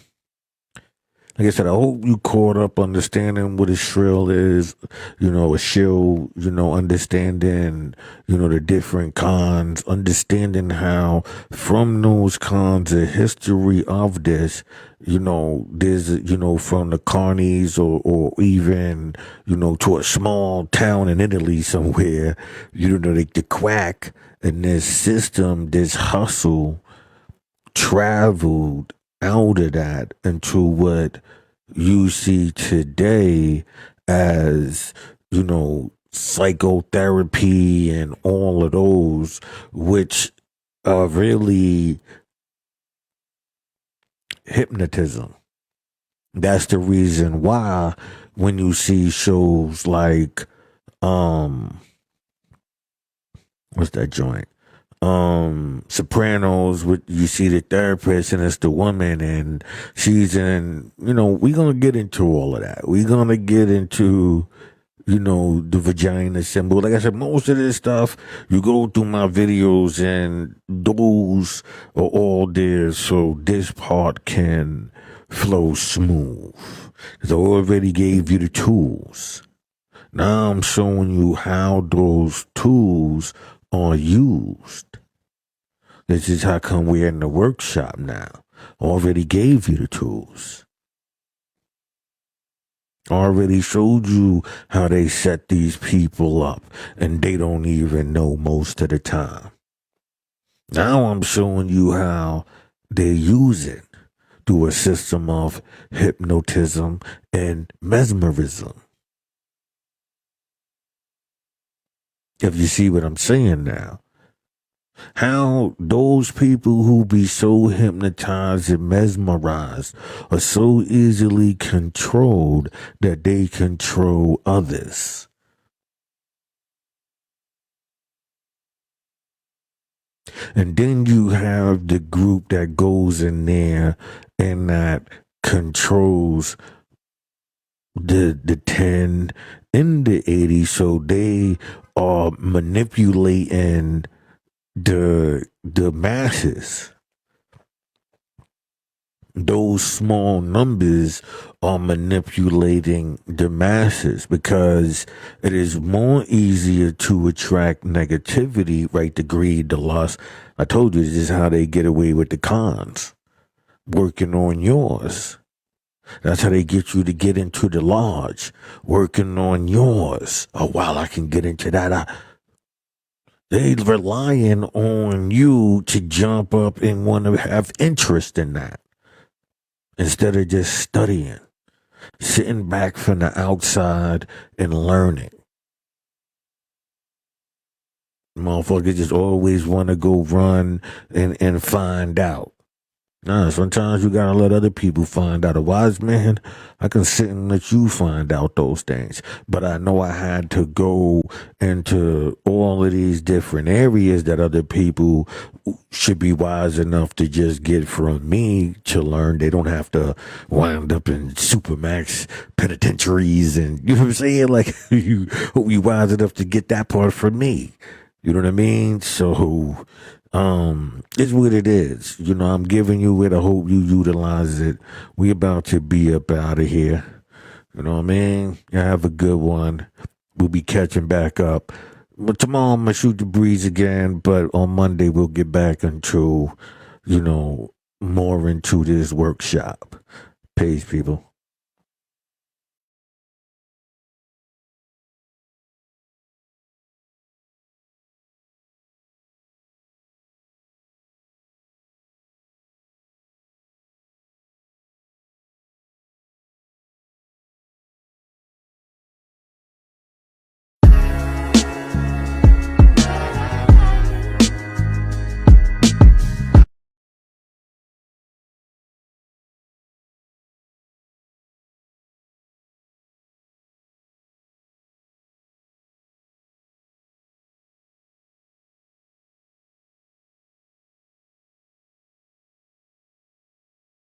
like I said, I hope you caught up understanding what a shrill is, a shill, understanding, the different cons, understanding how from those cons, the history of this, there's, from the carnies or even, to a small town in Italy somewhere, like the quack and this system, this hustle traveled out of that into what you see today as, psychotherapy and all of those, which are really hypnotism. That's the reason why when you see shows like, what's that joint? Sopranos, with you see the therapist and it's the woman and she's in, we're gonna get into all of that. We're gonna get into, the vagina symbol. Like I said, most of this stuff, you go through my videos and those are all there so this part can flow smooth. Because I already gave you the tools. Now I'm showing you how those tools are used. This is how come we're in the workshop now. Already gave you the tools. Already showed you how they set these people up, and they don't even know most of the time. Now I'm showing you how they use it through a system of hypnotism and mesmerism. If you see what I'm saying now. How those people who be so hypnotized and mesmerized are so easily controlled that they control others. And then you have the group that goes in there and that controls the 10 and the 80, so they are manipulating the masses. Those small numbers are manipulating the masses because it is more easier to attract negativity, right? The greed, the lust. I told you this is how they get away with the cons, working on yours. That's how they get you to get into the lodge, working on yours. Oh, wow, I can get into that. They relying on you to jump up and want to have interest in that instead of just studying, sitting back from the outside and learning. Motherfuckers just always want to go run and find out. Nah, sometimes you gotta let other people find out. A wise man, I can sit and let you find out those things. But I know I had to go into all of these different areas that other people should be wise enough to just get from me to learn. They don't have to wind up in supermax penitentiaries and, you know what I'm saying? Like, you be wise enough to get that part from me. You know what I mean? So, it's what it is. You know, I'm giving you it. I hope you utilize it. We about to be up out of here. You know what I mean? You have a good one. We'll be catching back up. But tomorrow I'm gonna shoot the breeze again. But on Monday we'll get back into, more into this workshop. Peace, people.